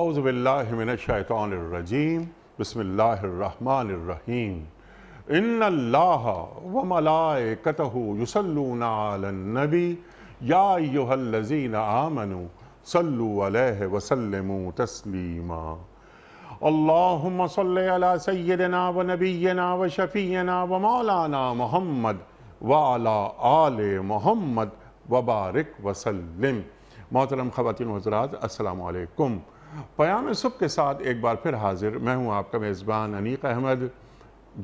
औज़ु बिल्लाहि मिनश शैतानिर रजीम बिस्मिल्लाहिर रहमानिर रहीम इन्नल्लाहा व मलाइकतहु युसल्लूना अलन नबी या अय्युहल्लज़ीना आमनू सल्लु अलैहि व सल्लिमू तस्लीमा। अल्लाहुम्मा सल्लि अला सय्यिदिना व नबिय्यिना व शफ़ीयना व मौलाना मुहम्मद व अला आले मुहम्मद व बारिक व सल्लिम। मोहतरम ख़वातीन व हज़रात, अस्सलामु अलैकुम। पयाम सुबह के साथ एक बार फिर हाजिर मैं हूँ आपका मेज़बान अनीक अहमद।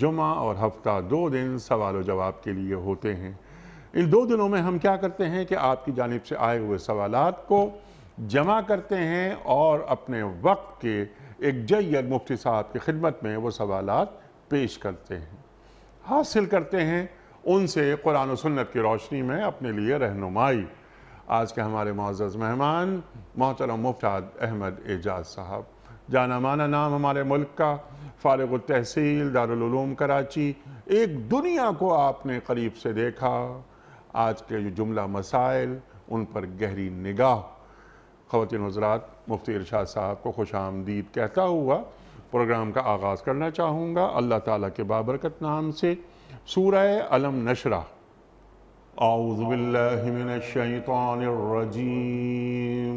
जुमा और हफ्ता 2 दिन सवाल व जवाब के लिए होते हैं। इन 2 दिनों में हम क्या करते हैं कि आपकी जानिब से आए हुए सवालात को जमा करते हैं और अपने वक्त के एक जय्यद मुफ्ती साहब की खिदमत में वो सवालात पेश करते हैं, हासिल करते हैं उनसे कुरान और सुन्नत की रोशनी में अपने लिए रहनुमाई। आज के हमारे मुअज़्ज़ज़ मेहमान मोहतरम मुफ्ती अहमद एजाज़ साहब, जाना माना नाम हमारे मुल्क का, फारिग तहसील दारुल उलूम कराची। एक दुनिया को आपने करीब से देखा, आज के जो जुमला मसाइल उन पर गहरी निगाह। ख़वातीन हज़रात, मुफ्ती इरशाद साहब को खुश आमदीद कहता हुआ प्रोग्राम का आगाज़ करना चाहूँगा अल्लाह ताला के बाबरकत नाम से। सूरह अलम नशरा। औज़ु बिल्लाहि मिनश शैतानिर रजीम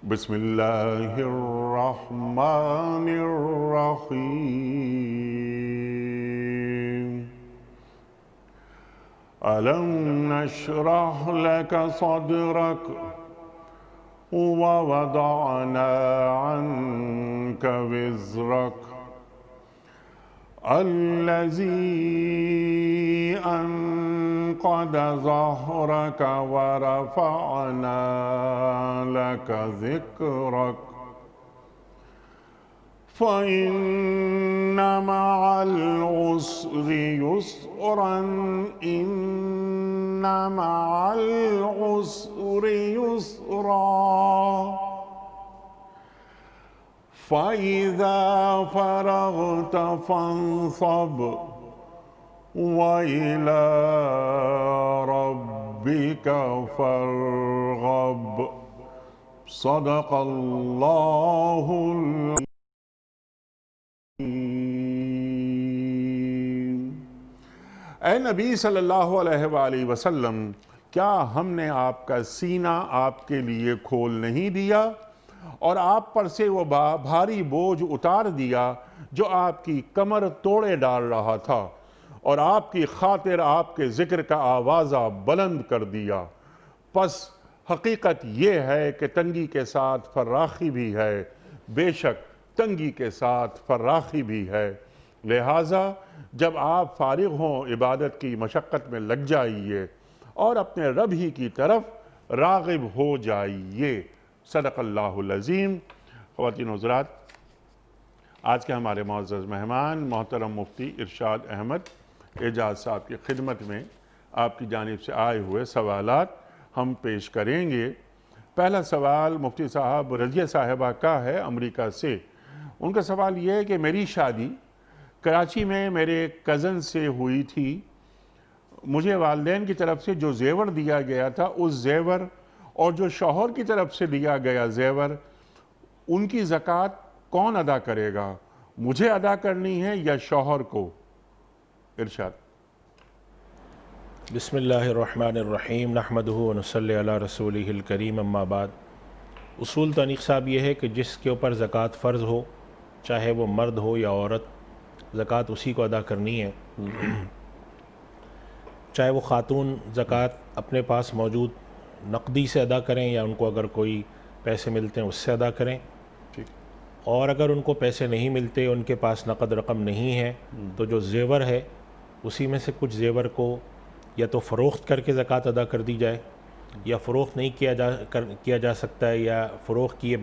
बिस्मिल्लाहिर रहमानिर रहीम। अलम नशरह लका सदरक व वदअना अन्का विज़रक अल्लज़ी अन्क़द ज़हरक व रफ़अना लका ज़िक्रक फ़इन्न मअल उसरि युस्रन इन्न मअल उसरि युस्रा फ़इज़ा फ़रग़त फ़ंसब व इला रब्बिक फ़रग़ब। सदक़ल्लाहुल अज़ीम। ऐ नबी सल्लल्लाहु अलैहि वसल्लम, क्या हमने आपका सीना आपके लिए खोल नहीं दिया और आप पर से वो भारी बोझ उतार दिया जो आपकी कमर तोड़े डाल रहा था, और आपकी खातिर आपके ज़िक्र का आवाज़ा बुलंद कर दिया। बस हकीकत ये है कि तंगी के साथ फर्राखी भी है, बेशक तंगी के साथ फर्राखी भी है। लिहाजा जब आप फारिग हों इबादत की मशक्क़त में लग जाइए और अपने रब ही की तरफ राग़िब हो जाइए। सदक़ल्लाहुल अज़ीम। ख़वातीन हज़रात, आज के हमारे मुअज़्ज़ज़ मेहमान मोहतरम मुफ्ती इरशाद अहमद एजाज़ साहब की खिदमत में आपकी जानिब से आए हुए सवालात हम पेश करेंगे। पहला सवाल मुफ्ती साहब रज़िया साहिबा का है, अमेरिका से। उनका सवाल ये है कि मेरी शादी कराची में मेरे कज़न से हुई थी। मुझे वालिदैन की तरफ से जो जेवर दिया गया था, उस जेवर और जो शौहर की तरफ से दिया गया जेवर, उनकी ज़कात कौन अदा करेगा? मुझे अदा करनी है या शौहर को? इरशाद। बिस्मिल्लाहिर्रहमानिर्रहीम नहमदुहु व नुसल्ली अला रसूलिहिल करीम अम्मा बाद। उसूल तो अनीक साहब ये है कि जिसके ऊपर ज़कात फ़र्ज़ हो, चाहे वो मर्द हो या औरत, ज़कात उसी को अदा करनी है। चाहे वो ख़ातून ज़कात अपने पास मौजूद नकदी से अदा करें या उनको अगर कोई पैसे मिलते हैं उससे अदा करें, और अगर उनको पैसे नहीं मिलते, उनके पास नकद रकम नहीं है, तो जो जेवर है उसी में से कुछ जेवर को या तो फ़रोख्त करके ज़कात अदा कर दी जाए, या फ़रोख्त नहीं किया जा सकता है, या फ़रोख्त किए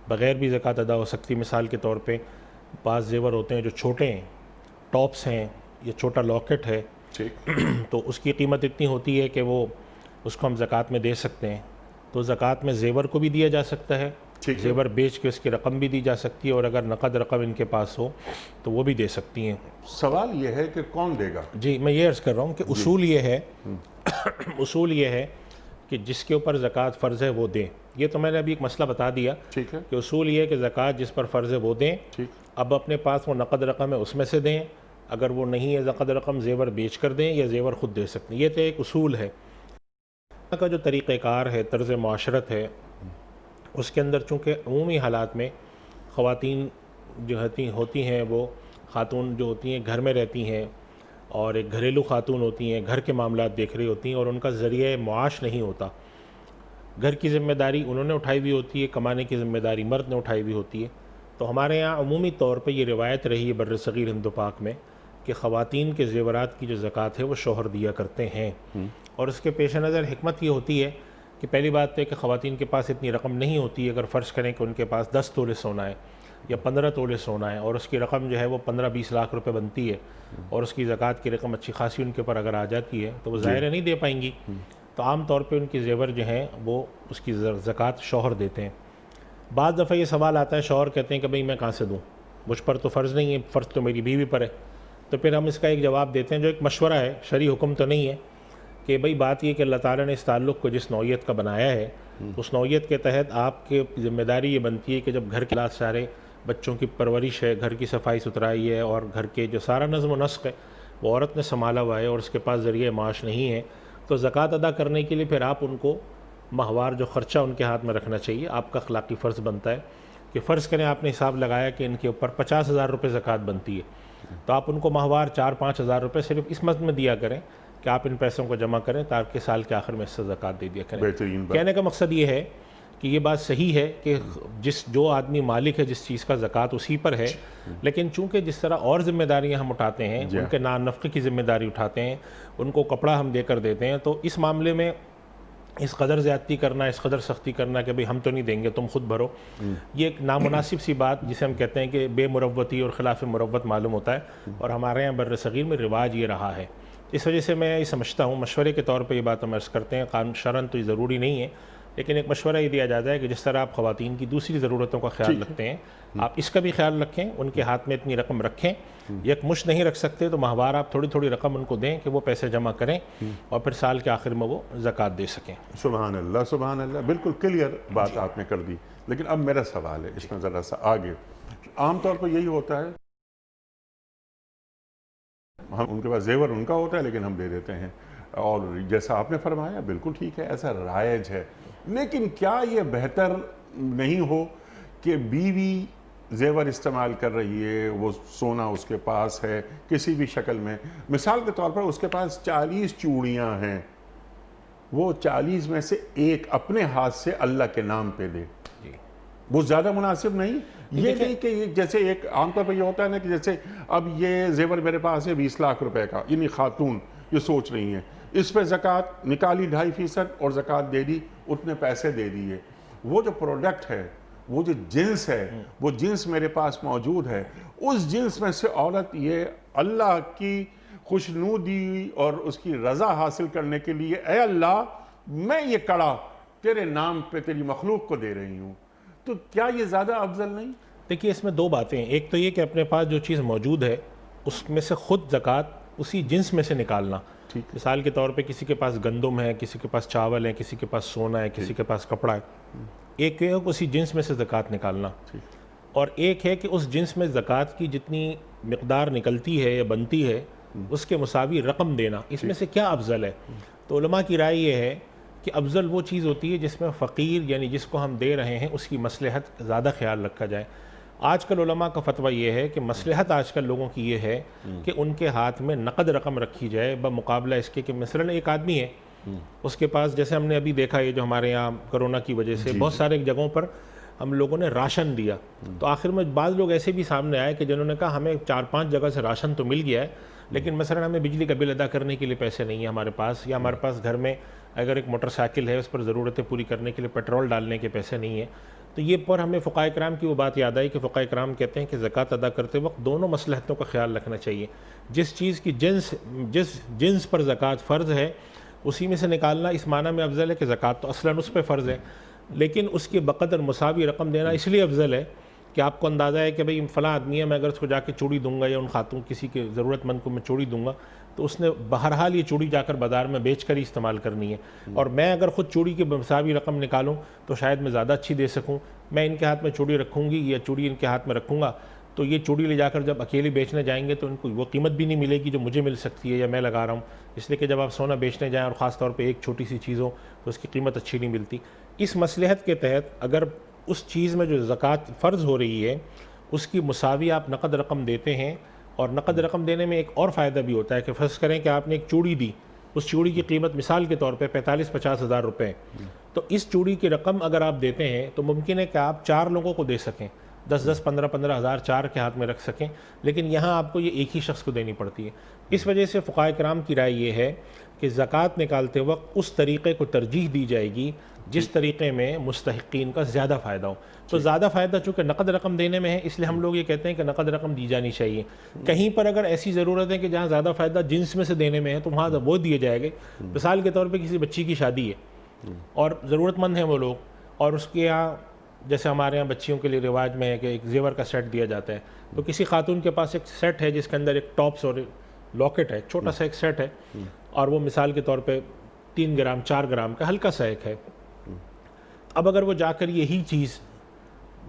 बग़ैर भी ज़कात अदा हो सकती। मिसाल के तौर पे बाज़ जेवर होते हैं जो छोटे हैं, टॉप्स हैं या छोटा लॉकेट है, तो उसकी कीमत इतनी होती है कि वो उसको हम ज़कात में दे सकते हैं। तो ज़कात में जेवर को भी दिया जा सकता है, जेवर बेच के उसकी रकम भी दी जा सकती है, और अगर नकद रकम इनके पास हो तो वो भी दे सकती हैं। सवाल ये है कि कौन देगा? जी, मैं ये अर्ज़ कर रहा हूँ कि उसूल ये है उसूल ये है कि जिसके ऊपर ज़कात फ़र्ज़ है वो दें। ये तो मैंने अभी एक मसला बता दिया ठीक है। कि उसूल ये है कि ज़कात जिस पर फ़र्ज़ है वो दें। ठीक। अब अपने पास वो नक़द रकम है उसमें से दें, अगर वो नहीं है नक़द रकम ज़ेवर बेच कर दें या ज़ेवर ख़ुद दे सकते हैं। ये तो एक उसूल है का जो तरीक़ेकार है, तर्ज़ मुआशरत है, उसके अंदर चूँकि अमूमी हालात में ख़वातीन जो होती हैं वो ख़ातून जो होती हैं घर में रहती हैं और एक घरेलू ख़ातून होती हैं, घर के मामलात देख रही होती हैं और उनका ज़रिए मुआश नहीं होता। घर की ज़िम्मेदारी उन्होंने उठाई हुई होती है, कमाने की ज़िम्मेदारी मर्द ने उठाई हुई होती है। तो हमारे यहाँ अमूमी तौर पे ये रिवायत रही है बर्र सग़ीर हिंद पाक में कि ख़वातीन के ज़ेवरात की जो ज़कात है वो शौहर दिया करते हैं। और उसके पेश नज़र हिकमत ये होती है कि पहली बात है कि ख़वातीन के पास इतनी रकम नहीं होती है। अगर फ़र्ज़ करें कि उनके पास 10 तोले सोना है या 15 तोले सोना है और उसकी रकम जो है वो 15-20 लाख रुपए बनती है और उसकी ज़कात की रकम अच्छी खासी उनके ऊपर अगर आ जाती है तो वो ज़ाहिर नहीं दे पाएंगी। तो आम तौर पे उनकी ज़ेवर जो हैं वो उसकी ज़कात शौहर देते हैं। बाद दफ़ा ये सवाल आता है, शौहर कहते हैं कि भाई मैं कहाँ से दूँ, मुझ पर तो फ़र्ज़ नहीं है, फ़र्ज़ तो मेरी बीवी पर है। तो फिर हम इसका एक जवाब देते हैं जो एक मशवरा है, शरई हुक्म तो नहीं है, कि भाई बात ये कि अल्लाह ताला ने इस ताल्लुक़ को जिस नौइयत का बनाया है उस नौइयत के तहत आपके ज़िम्मेदारी ये बनती है कि जब घर के लात सारे बच्चों की परवरिश है, घर की सफाई सुथराई है और घर के जो सारा नज़्म व नस्क़ है वो औरत ने संभाला हुआ है और उसके पास ज़रिए माश नहीं है, तो ज़कात अदा करने के लिए फिर आप उनको माहवार जो ख़र्चा उनके हाथ में रखना चाहिए। आपका अखलाक़ी फ़र्ज़ बनता है कि फ़र्ज़ करें आपने हिसाब लगाया कि इनके ऊपर 50,000 रुपये ज़कात बनती है, तो आप उनको माहवार 4-5 हज़ार रुपये सिर्फ इस मद में दिया करें कि आप इन पैसों को जमा करें ताकि साल के आखिर में इससे ज़कात दे दिया करें। कहने का मकसद ये है कि ये बात सही है कि जो आदमी मालिक है जिस चीज़ का ज़कात उसी पर है, लेकिन चूँकि जिस तरह और ज़िम्मेदारियाँ हम उठाते हैं, उनके नान नफ़क़े की ज़िम्मेदारी उठाते हैं, उनको कपड़ा हम देकर देते हैं, तो इस मामले में इस कदर ज़्यादती करना, इस कदर सख्ती करना कि भाई हम तो नहीं देंगे तुम खुद भरो, ये एक नामुनासिब सी बात जिसे हम कहते हैं कि बेमुरव्वती और ख़िलाफ़ मुरव्वत मालूम होता है और हमारे यहाँ बर्र सग़ीर में रिवाज ये रहा है। इस वजह से मैं ये समझता हूँ, मशवरे के तौर पर ये बात हम अर्ज़ करते हैं, कानून शरन तो ये ज़रूरी नहीं है, लेकिन एक मशवरा ये दिया जाता है कि जिस तरह आप ख़वातीन की दूसरी ज़रूरतों का ख्याल रखते हैं, आप इसका भी ख्याल रखें, उनके हाथ में इतनी रकम रखें, एक मुश्त नहीं रख सकते तो माहवार आप थोड़ी थोड़ी रकम उनको दें कि वो पैसे जमा करें और फिर साल के आखिर में वो ज़कात दे सकें। सुभान अल्लाह, सुभान अल्लाह, बिल्कुल क्लियर बात आपने कर दी। लेकिन अब मेरा सवाल है इसमें ज़रा सा आगे, आमतौर पर यही होता है, हम उनके पास ज़ेवर उनका होता है लेकिन हम दे देते हैं, और जैसा आपने फरमाया बिल्कुल ठीक है, ऐसा राइज है। लेकिन क्या ये बेहतर नहीं हो कि बीवी ज़ेवर इस्तेमाल कर रही है, वो सोना उसके पास है किसी भी शक्ल में, मिसाल के तौर पर उसके पास 40 चूड़ियाँ हैं, वो 40 में से एक अपने हाथ से अल्लाह के नाम पे दे, वो ज़्यादा मुनासिब नहीं? ये नहीं कि जैसे एक आमतौर पर ये होता है ना कि जैसे अब ये ज़ेवर मेरे पास है 20 लाख रुपए का, यानी खातून ये सोच रही हैं, इस पे ज़कात निकाली 2.5% और ज़कात दे दी, उतने पैसे दे दिए, वो जो प्रोडक्ट है, वो जो जिन्स है, वो जिन्स मेरे पास मौजूद है, उस जिन्स में से औरत ये अल्लाह की खुशनुदी और उसकी रज़ा हासिल करने के लिए, ए अल्लाह मैं ये कड़ा तेरे नाम पे तेरी मखलूक को दे रही हूँ, तो क्या ये ज़्यादा अफजल नहीं? देखिए इसमें दो बातें हैं, एक तो ये कि अपने पास जो चीज़ मौजूद है उसमें से ख़ुद ज़कात उसी जिन्स में से निकालना। मिसाल के तौर पे किसी के पास गंदम है, किसी के पास चावल है, किसी के पास सोना है, किसी के पास कपड़ा है, एक है उसी जिन्स में से ज़कात निकालना, और एक है कि उस जिन्स में ज़कात की जितनी मिक़दार निकलती है या बनती है उसके मुसावी रकम देना, इसमें से क्या अफजल है? तो उलमा की राय ये है कि अफजल वो चीज़ होती है जिसमें फ़कीर यानी जिसको हम दे रहे हैं उसकी मसलहत ज़्यादा ख्याल रखा जाए। आजकल उलमा का फतवा ये है कि मसलहत आजकल लोगों की ये है कि उनके हाथ में नक़द रकम रखी जाए बमुकाबला इसके कि मसलन एक आदमी है, उसके पास, जैसे हमने अभी देखा ये जो हमारे यहाँ कोरोना की वजह से बहुत सारे जगहों पर हम लोगों ने राशन दिया, तो आखिर में बाद लोग ऐसे भी सामने आए कि जिन्होंने कहा हमें 4-5 जगह से राशन तो मिल गया है, लेकिन मसलन हमें बिजली का बिल अदा करने के लिए पैसे नहीं है हमारे पास, या हमारे पास घर में अगर एक मोटरसाइकिल है उस पर ज़रूरतें पूरी करने के लिए पेट्रोल डालने के पैसे नहीं है। तो ये पर हमें फ़ुक़हा इकराम की वो बात याद आई कि फ़ुक़हा इकराम कहते हैं कि ज़कात अदा करते वक्त दोनों मसलहतों का ख्याल रखना चाहिए। जिस चीज़ की जिस जिन्स पर ज़कात फ़र्ज़ है उसी में से निकालना इस माना में अफजल है कि ज़कात तो असलन उस पर फ़र्ज़ है, लेकिन उसके बक़दर मुसावी रकम देना इसलिए अफजल है कि आपको अंदाज़ा है कि भाई फ़लाँ आदमी है, मैं अगर उसको जाके चूड़ी दूंगा या उन खातून किसी के ज़रूरतमंद को मैं चूड़ी दूंगा तो उसने बहरहाल ये चूड़ी जाकर बाज़ार में बेच कर ही इस्तेमाल करनी है, और मैं अगर ख़ुद चूड़ी की मसावी रकम निकालूं तो शायद मैं ज़्यादा अच्छी दे सकूं। मैं इनके हाथ में चूड़ी रखूँगी या चूड़ी इनके हाथ में रखूँगा तो ये चूड़ी ले जाकर जब अकेले बेचने जाएंगे तो इनको वो कीमत भी नहीं मिलेगी जो मुझे मिल सकती है या मैं लगा रहा हूँ। इसलिए कि जब आप सोना बेचने जाएँ और ख़ास तौर पे एक छोटी सी चीज़ हो तो उसकी कीमत अच्छी नहीं मिलती। इस मसलहत के तहत अगर उस चीज़ में जो ज़कात फ़र्ज़ हो रही है उसकी मुसावी आप नक़द रकम देते हैं, और नक़द रकम देने में एक और फ़ायदा भी होता है कि फ़र्ज़ करें कि आपने एक चूड़ी दी, उस चूड़ी की कीमत मिसाल के तौर पे 45-50 हज़ार रुपये, तो इस चूड़ी की रकम अगर आप देते हैं तो मुमकिन है कि आप 4 लोगों को दे सकें, 10-10, 15-15 हज़ार 4 के हाथ में रख सकें, लेकिन यहाँ आपको ये एक ही शख्स को देनी पड़ती है। इस वजह से फ़ुक़हा किराम की राय ये है कि ज़कात निकालते वक्त उस तरीक़े को तरजीह दी जाएगी जिस तरीक़े में मुस्तहिक़ीन का ज़्यादा फ़ायदा हो। तो ज़्यादा फ़ायदा चूँकि नक़द रकम देने में है इसलिए हम लोग ये कहते हैं कि नक़द रकम दी जानी चाहिए। कहीं पर अगर ऐसी ज़रूरत है कि जहाँ ज़्यादा फ़ायदा जिन्स में से देने में है तो वहाँ वो दिए जाएंगे। मिसाल के तौर पर किसी बच्ची की शादी है और ज़रूरतमंद हैं वो लोग, और उसके यहाँ जैसे हमारे यहाँ बच्चियों के लिए रिवाज में है कि एक जेवर का सेट दिया जाता है, तो किसी खातून के पास एक सेट है जिसके अंदर एक टॉप्स और लॉकेट है, छोटा सा एक सेट है, और वो मिसाल के तौर पे 3 ग्राम 4 ग्राम का हल्का सा एक है। अब अगर वो जाकर यही चीज़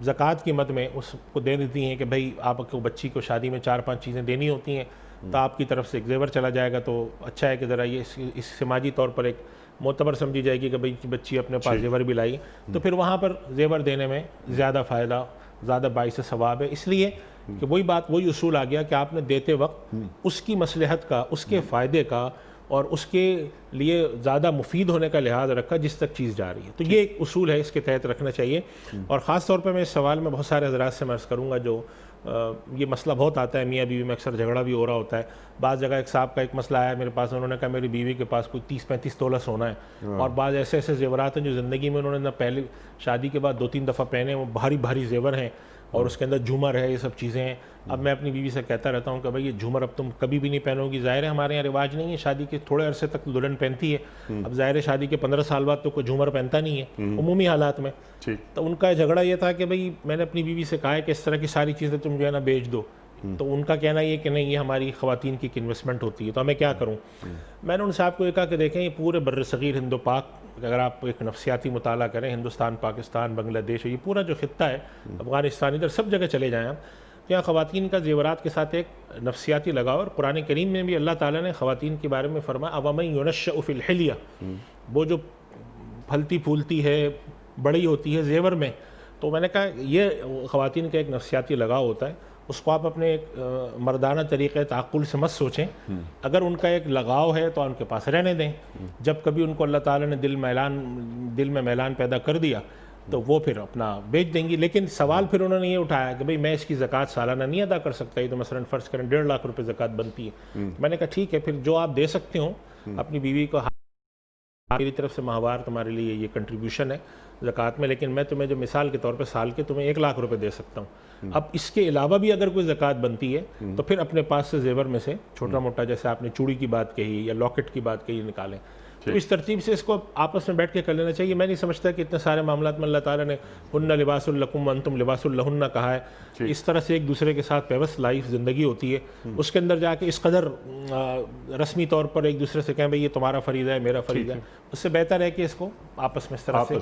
ज़कात की मद में उसको दे देती हैं कि भाई आपको बच्ची को शादी में 4-5 चीज़ें देनी होती हैं, तो आपकी तरफ से एक जेवर चला जाएगा, तो अच्छा है कि ज़रा ये इस समाजी तौर पर एक मोतबर समझी जाएगी कि भाई बच्ची अपने पास जेवर भी लाई, तो फिर वहाँ पर जेवर देने में ज़्यादा फ़ायदा, ज़्यादा बाइस सवाब है। इसलिए कि वही बात, वही उसूल आ गया कि आपने देते वक्त उसकी मसलहत का, उसके फ़ायदे का और उसके लिए ज़्यादा मुफीद होने का लिहाज रखा जिस तक चीज़ जा रही है। तो ये एक उसूल है, इसके तहत रखना चाहिए। और ख़ास तौर पर मैं इस सवाल में बहुत सारे हज़रात से मैं अर्ज़ करूँगा जो ये मसला बहुत आता है, मियाँ बीवी में अक्सर झगड़ा भी हो रहा होता है। बाज़ जगह एक साहब का एक मसला आया मेरे पास, उन्होंने कहा मेरी बीवी के पास कोई 30-35 तोला सोना है, और बाज़ ऐसे ऐसे ज़ेवरात हैं जो ज़िंदगी में उन्होंने ना पहले शादी के बाद 2-3 दफ़ा पहने, वो भारी भारी ज़ेवर हैं और उसके अंदर झूमर है, ये सब चीज़ें हैं। अब मैं अपनी बीवी से कहता रहता हूँ कि भाई ये झूमर अब तुम कभी भी नहीं पहनोगी। ज़ाहिर है हमारे यहाँ रिवाज नहीं है, शादी के थोड़े अरसे तक दुल्हन पहनती है, अब ज़ाहिर है शादी के 15 साल बाद तो कोई झूमर पहनता नहीं है उमूमी हालात में। तो उनका झगड़ा ये था कि भाई मैंने अपनी बीवी से कहा है कि इस तरह की सारी चीज़ें तुम जो है ना बेच दो, तो उनका कहना ये कि नहीं ये हमारी ख़वातीन की इन्वेस्टमेंट होती है, तो मैं क्या करूँ। मैंने उन साहब को ये कहा कि देखें ये पूरे बर्र सग़ीर हिंदो पाक अगर आप एक नफ्सियाती मुताला करें, हिंदुस्तान, पाकिस्तान, बांग्लादेश, ये पूरा जो खित्ता है, अफ़गानिस्तान, इधर सब जगह चले जाएँ आप, तो यहाँ ख़वातीन का ज़ेवरात के साथ एक नफ्सियाती लगाव। और कुरान करीम में भी अल्लाह ताला ने ख़वातीन के बारे में फरमाया अवमन युनश्शअ फ़िल हिलिया, वो जो फलती फूलती है, बड़ी होती है ज़ेवर में। तो मैंने कहा ये ख़वातीन का एक नफ्सियाती लगाव होता है, उसको आप अपने एक मर्दाना तरीक़े ताक़ुल से मत सोचें। अगर उनका एक लगाव है तो उनके पास रहने दें। जब कभी उनको अल्लाह ताला ने दिल में मैलान पैदा कर दिया तो वो फिर अपना बेच देंगी। लेकिन सवाल फिर उन्होंने ये उठाया कि भाई मैं इसकी ज़कात सालाना नहीं अदा कर सकता, ये तो मसलन फ़र्ज़ करें 1.5 लाख रुपये ज़कात बनती है। मैंने कहा ठीक है, फिर जो आप दे सकते हो अपनी बीवी को, मेरी तरफ से माहवार तुम्हारे लिए ये कंट्रीब्यूशन है ज़कात में, लेकिन मैं तुम्हें जो मिसाल के तौर पे साल के तुम्हें 1 लाख रुपए दे सकता हूँ। अब इसके अलावा भी अगर कोई ज़कात बनती है तो फिर अपने पास से जेवर में से छोटा मोटा, जैसे आपने चूड़ी की बात कही या लॉकेट की बात कही, निकालें। तो इस तरतीब से इसको आपस में बैठ के कर लेना चाहिए। मैं नहीं समझता कि इतने सारे मामलात में अल्लाह ताला ने हुन्ना लिबासुल लकुम व अंतुम लिबासुल लहुन्ना कहा है। इस तरह से एक दूसरे के साथ पेवस्त लाइफ ज़िंदगी होती है, उसके अंदर जाके इस कदर रस्मी तौर पर एक दूसरे से कहें भाई ये तुम्हारा फ़रीज़ा है, मेरा फ़रीज़ा है, उससे बेहतर है कि इसको आपस में इस तरह से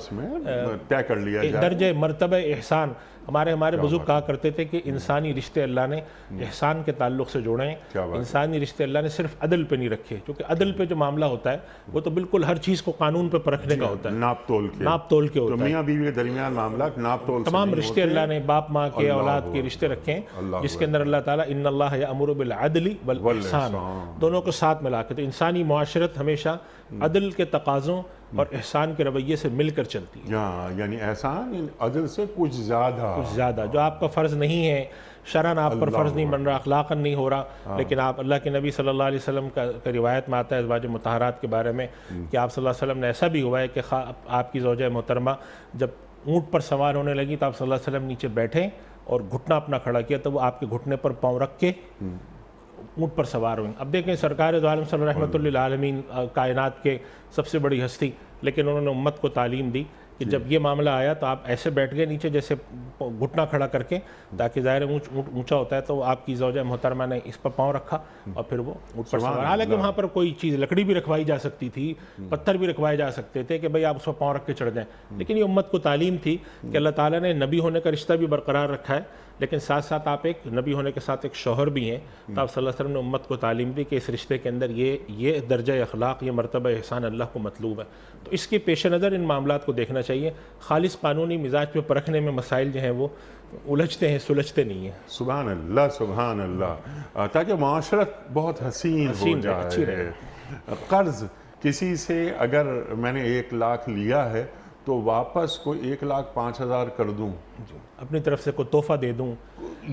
तय कर लिया जाए। दर्जे मर्तबा एहसान, हमारे बुजुर्ग कहा करते थे कि इंसानी रिश्ते अल्लाह ने एहसान के ताल्लुक़ से जोड़े हैं। इंसानी रिश्ते अल्लाह ने सिर्फ अदल पे नहीं रखे, क्योंकि अदल पे जो मामला होता है वो तो बिल्कुल हर चीज़ को कानून पे परखने का होता है, नाप तोल के होता है। मियाँ बीवी के दरमियान मामला नाप तोल, तमाम रिश्ते अल्लाह ने बाप माँ के, औलाद के रिश्ते रखे हैं, जिसके अंदर अल्लाह ताला इन्नल्लाह यअमुरु बिल अदली वल इहसान दोनों को साथ मिला के। तो इंसानी मुआशरत हमेशा अदल के तकाज़ों और एहसान के रवैये से मिलकर चलती है। यानी एहसान अदल से कुछ ज़्यादा, जो आपका फ़र्ज़ नहीं है, शरन आप पर फ़र्ज़ नहीं बन रहा, अखलाक़न नहीं हो रहा, लेकिन आप अल्लाह के नबी सल्लल्लाहु अलैहि वसल्लम का रिवायत में आता है अज़वाज मुतहरात के बारे में कि आप सल्लल्लाहु अलैहि वसल्लम ने ऐसा भी हुआ है कि आपकी ज़ौजा मोहतरमा जब ऊँट पर सवार होने लगी तो आप सल्लल्लाहु अलैहि वसल्लम नीचे बैठे और घुटना अपना खड़ा किया, तो वो आपके घुटने पर पाँव रख के ऊँट पर सवार हुई। अब देखें सरकार दो आलम सल्लल्लाहु रहमतुल्लिल आलमीन, कायनात के सबसे बड़ी हस्ती, लेकिन उन्होंने उम्मत को तालीम दी कि जब ये मामला आया तो आप ऐसे बैठ गए नीचे जैसे घुटना खड़ा करके, ताकि ज़ाहिर ऊंचा होता है तो आपकी ज़ौजा मोहतरमा ने इस पर पाँव रखा और फिर वो ऊँट पर सवार। हालांकि वहाँ पर कोई चीज़, लकड़ी भी रखवाई जा सकती थी, पत्थर भी रखवाए जा सकते थे कि भाई आप उस पर पाँव रख के चढ़ जाएँ, लेकिन ये उम्मत को तालीम थी कि अल्लाह ताला ने नबी होने का रिश्ता भी बरकरार रखा है, लेकिन साथ साथ आप एक नबी होने के साथ एक शौहर भी हैं। तो आप सल्लल्लाहु अलैहि वसल्लम ने उम्मत को तालीम दी कि इस रिश्ते के अंदर ये दर्जा अखलाक, ये मरतबा एहसान अल्लाह को मतलूब है। तो इसके पेश नज़र इन मामलात को देखना चाहिए। खालिस कानूनी मिजाज पे परखने में मसाइल जो हैं वो उलझते हैं, सुलझते नहीं हैं। सुभान अल्लाह, सुभान अल्लाह, ताकि माशरत बहुत हसीन हो जाए। अच्छी रहे। कर्ज किसी से अगर मैंने 1 लाख लिया है तो वापस को 1,05,000 कर दूं, अपनी तरफ से कोई तोहफा दे दूं,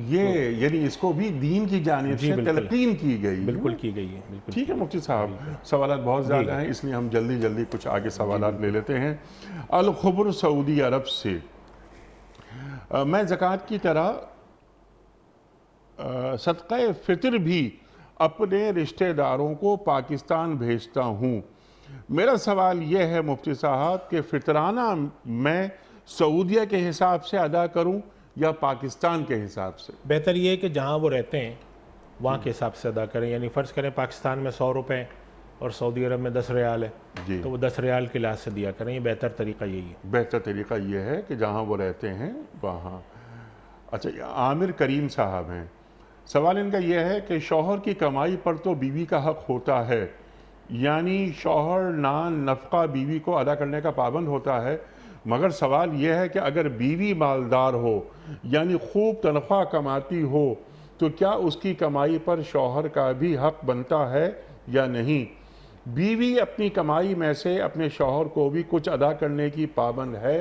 ये यानी इसको भी दीन की जानिब से तलकीन की गई। बिल्कुल की गई है। बिल्कुल ठीक है मुफ्ती साहब, सवालात बहुत ज़्यादा हैं, इसलिए हम जल्दी जल्दी कुछ आगे सवालात ले लेते हैं। अल खुबर सऊदी अरब से मैं ज़कात की तरह सदक़े फ़ितर भी अपने रिश्तेदारों को पाकिस्तान भेजता हूँ। मेरा सवाल यह है मुफ्ती साहब कि फ़ितराना मैं सऊदीया के हिसाब से अदा करूं या पाकिस्तान के हिसाब से? बेहतर ये है कि जहां वो रहते हैं वहां के हिसाब से अदा करें। यानी फ़र्ज़ करें पाकिस्तान में 100 रुपये और सऊदी अरब में 10 रियाल है, तो वो 10 रियाल के लिहाज से दिया करें। ये बेहतर तरीका यही है। बेहतर तरीका ये है कि जहाँ वो रहते हैं वहाँ। अच्छा, आमिर करीम साहब हैं, सवाल इनका यह है कि शौहर की कमाई पर तो बीवी का हक़ होता है, यानी शौहर नफ़क़ा बीवी को अदा करने का पाबंद होता है, मगर सवाल यह है कि अगर बीवी मालदार हो यानी खूब तनख्वाह कमाती हो तो क्या उसकी कमाई पर शौहर का भी हक़ बनता है या नहीं? बीवी अपनी कमाई में से अपने शौहर को भी कुछ अदा करने की पाबंद है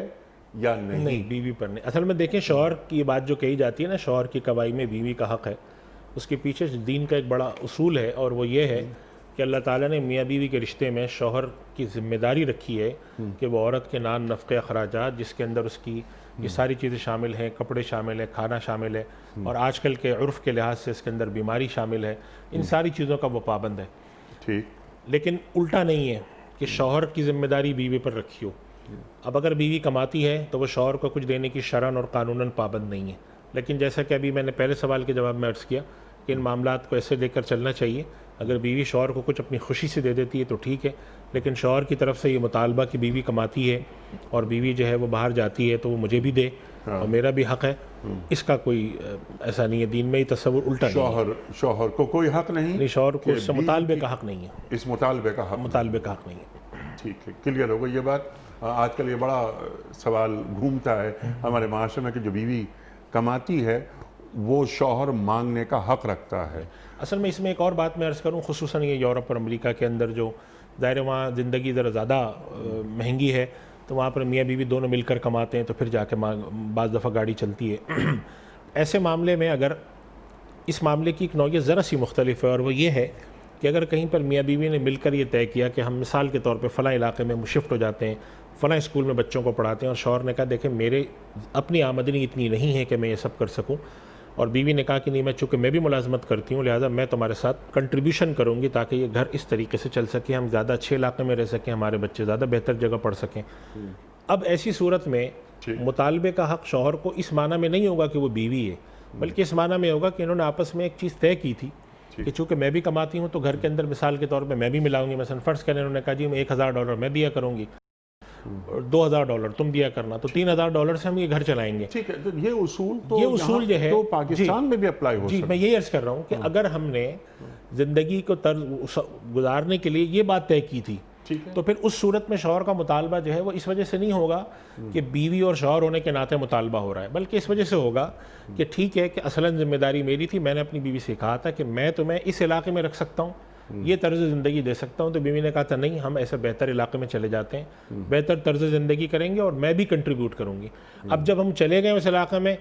या नहीं? नहीं, बीवी पर नहीं। असल में देखें, शौहर की बात जो कही जाती है ना, शौहर की कमाई में बीवी का हक़ है, उसके पीछे दीन का एक बड़ा उसूल है, और वो ये है कि अल्लाह ताला ने मियाँ बीवी के रिश्ते में शौहर की ज़िम्मेदारी रखी है कि वो औरत के नान नफ़क़े अखराजात, जिसके अंदर उसकी ये सारी चीज़ें शामिल हैं, कपड़े शामिल है, खाना शामिल है, और आजकल के उर्फ़ के लिहाज से इसके अंदर बीमारी शामिल है, इन सारी चीज़ों का वो पाबंद है। ठीक। लेकिन उल्टा नहीं है कि शौहर की ज़िम्मेदारी बीवी पर रखी हो। अब अगर बीवी कमाती है तो वो शौहर को कुछ देने की शरअन और कानूनन पाबंद नहीं है। लेकिन जैसा कि अभी मैंने पहले सवाल के जवाब में अर्ज़ किया कि इन मामलात को ऐसे लेकर चलना चाहिए। अगर बीवी शौहर को कुछ अपनी खुशी से दे देती है तो ठीक है, लेकिन शौहर की तरफ से ये मुतालबा कि बीवी कमाती है और बीवी जो है वो बाहर जाती है तो वो मुझे भी दे और मेरा भी हक़ है, इसका कोई ऐसा नहीं है। दीन में ही तस्वुर उल्टा नहीं है। शौहर को कोई हक़ नहीं, शौहर को इससे मुतालबे का हक़ नहीं है। इस मुतालबे का हक़ नहीं है। ठीक है, क्लियर हो गई ये बात। आजकल ये बड़ा सवाल घूमता है हमारे माशरे में कि जो बीवी कमाती है वो शौहर मांगने का हक़ रखता है। असल में इसमें एक और बात मैं अर्ज़ करूँ, खुसूसन ये यूरोप और अमेरिका के अंदर जो ज़ाहिर वहाँ ज़िंदगी ज़रा ज़्यादा महंगी है, तो वहाँ पर मियाँ बीवी दोनों मिलकर कमाते हैं, तो फिर जाके बाज़ दफ़ा गाड़ी चलती है। ऐसे मामले में अगर इस मामले की एक नौइयत ज़रा सी मुख्तलिफ है, और वो ये है कि अगर कहीं पर मियाँ बीवी ने मिलकर ये तय किया कि हम मिसाल के तौर पर फ़लाँ इलाके में शिफ्ट हो जाते हैं, फ़लाँ स्कूल में बच्चों को पढ़ाते हैं, और शौहर ने कहा देखें मेरे अपनी आमदनी इतनी नहीं है कि मैं ये सब कर सकूँ, और बीवी ने कहा कि नहीं, मैं चूँकि मैं भी मुलाजमत करती हूँ लिहाजा मैं तुम्हारे साथ कंट्रीब्यूशन करूँगी ताकि ये घर इस तरीके से चल सके, हम ज़्यादा अच्छे इलाके में रह सकें, हमारे बच्चे ज़्यादा बेहतर जगह पढ़ सकें। अब ऐसी सूरत में मुतालबे का हक़ शौहर को इस माना में नहीं होगा कि वो बीवी है, बल्कि इस माना में होगा कि इन्होंने आपस में एक चीज़ तय की थी कि चूँकि मैं भी कमाती हूँ तो घर के अंदर मिसाल के तौर पर मैं भी मिलाऊंगी। मसलन फ़र्ज़ करें उन्होंने कहा जी मैं $1,000 मैं दिया करूँगी, $2,000 तुम दिया करना, तो $3,000 से हम ये घर चलाएंगे। ठीक है, तो ये उसूल जो है तो पाकिस्तान में भी अप्लाई हो सकता है। मैं यही अर्ज़ कर रहा हूँ कि अगर हमने ज़िंदगी को गुजारने के लिए ये बात तय की थी, तो फिर उस सूरत में शौहर का मुतालबा जो है वो इस वजह से नहीं होगा कि बीवी और शौहर होने के नाते मुतालबा हो रहा है, बल्कि इस वजह से होगा कि ठीक है कि असलन जिम्मेदारी मेरी थी, मैंने अपनी बीवी से कहा था कि मैं तुम्हें इस इलाके में रख सकता हूँ, ये तर्ज ज़िंदगी दे सकता हूँ, तो बीवी ने कहा था नहीं, हम ऐसे बेहतर इलाके में चले जाते हैं, बेहतर तर्ज ज़िंदगी करेंगे और मैं भी कंट्रीब्यूट करूँगी। अब जब हम चले गए उस इलाके में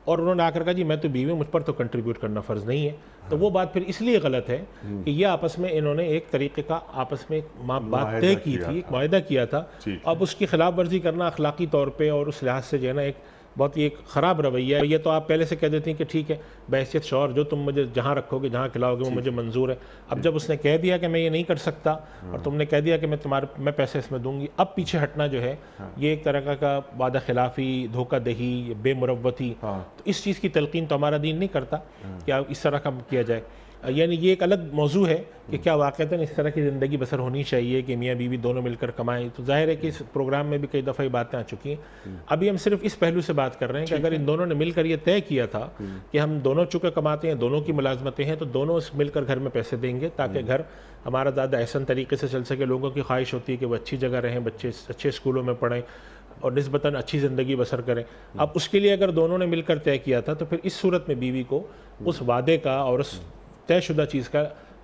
और उन्होंने आकर कहा जी मैं तो बीवी, मुझ पर तो कंट्रीब्यूट करना फ़र्ज़ नहीं है, तो वो बात फिर इसलिए गलत है कि ये आपस में इन्होंने एक तरीके का आपस में बात तय की थी, एक मायदा किया था। अब उसकी खिलाफ वर्जी करना अखलाकी तौर पे और उस लिहाज से जो है ना एक बहुत ही एक ख़राब रवैया है। ये तो आप पहले से कह देती हैं कि ठीक है बहैसियत शौहर जो तुम मुझे जहाँ रखोगे जहाँ खिलाओगे वो मुझे मंजूर है। अब जब उसने कह दिया कि मैं ये नहीं कर सकता और तुमने कह दिया कि मैं पैसे इसमें दूंगी, अब पीछे हटना जो है ये एक तरह का वादा खिलाफ़ी, धोखा दही, बेमुरवती। तो इस चीज़ की तलकीन तो हमारा दीन नहीं करता कि इस तरह का किया जाए। यानी ये एक अलग मौजू है कि क्या वाक़तन इस तरह की ज़िंदगी बसर होनी चाहिए कि मियाँ बीवी दोनों मिलकर कमाएं। तो जाहिर है कि इस प्रोग्राम में भी कई दफ़ा ये बातें आ चुकी हैं। अभी हम सिर्फ इस पहलू से बात कर रहे हैं कि अगर इन दोनों ने मिलकर ये तय किया था कि हम दोनों चुके कमाते हैं, दोनों की मुलाजमतें हैं, तो दोनों मिलकर घर में पैसे देंगे ताकि घर हमारा ज़्यादा एहसन तरीके से चल सके। लोगों की ख्वाहिश होती है कि वो अच्छी जगह रहें, बच्चे अच्छे स्कूलों में पढ़ें और निस्बतन अच्छी ज़िंदगी बसर करें। अब उसके लिए अगर दोनों ने मिलकर तय किया था तो फिर इस सूरत में बीवी को उस वादे का और उस तयशुदा चीज़ का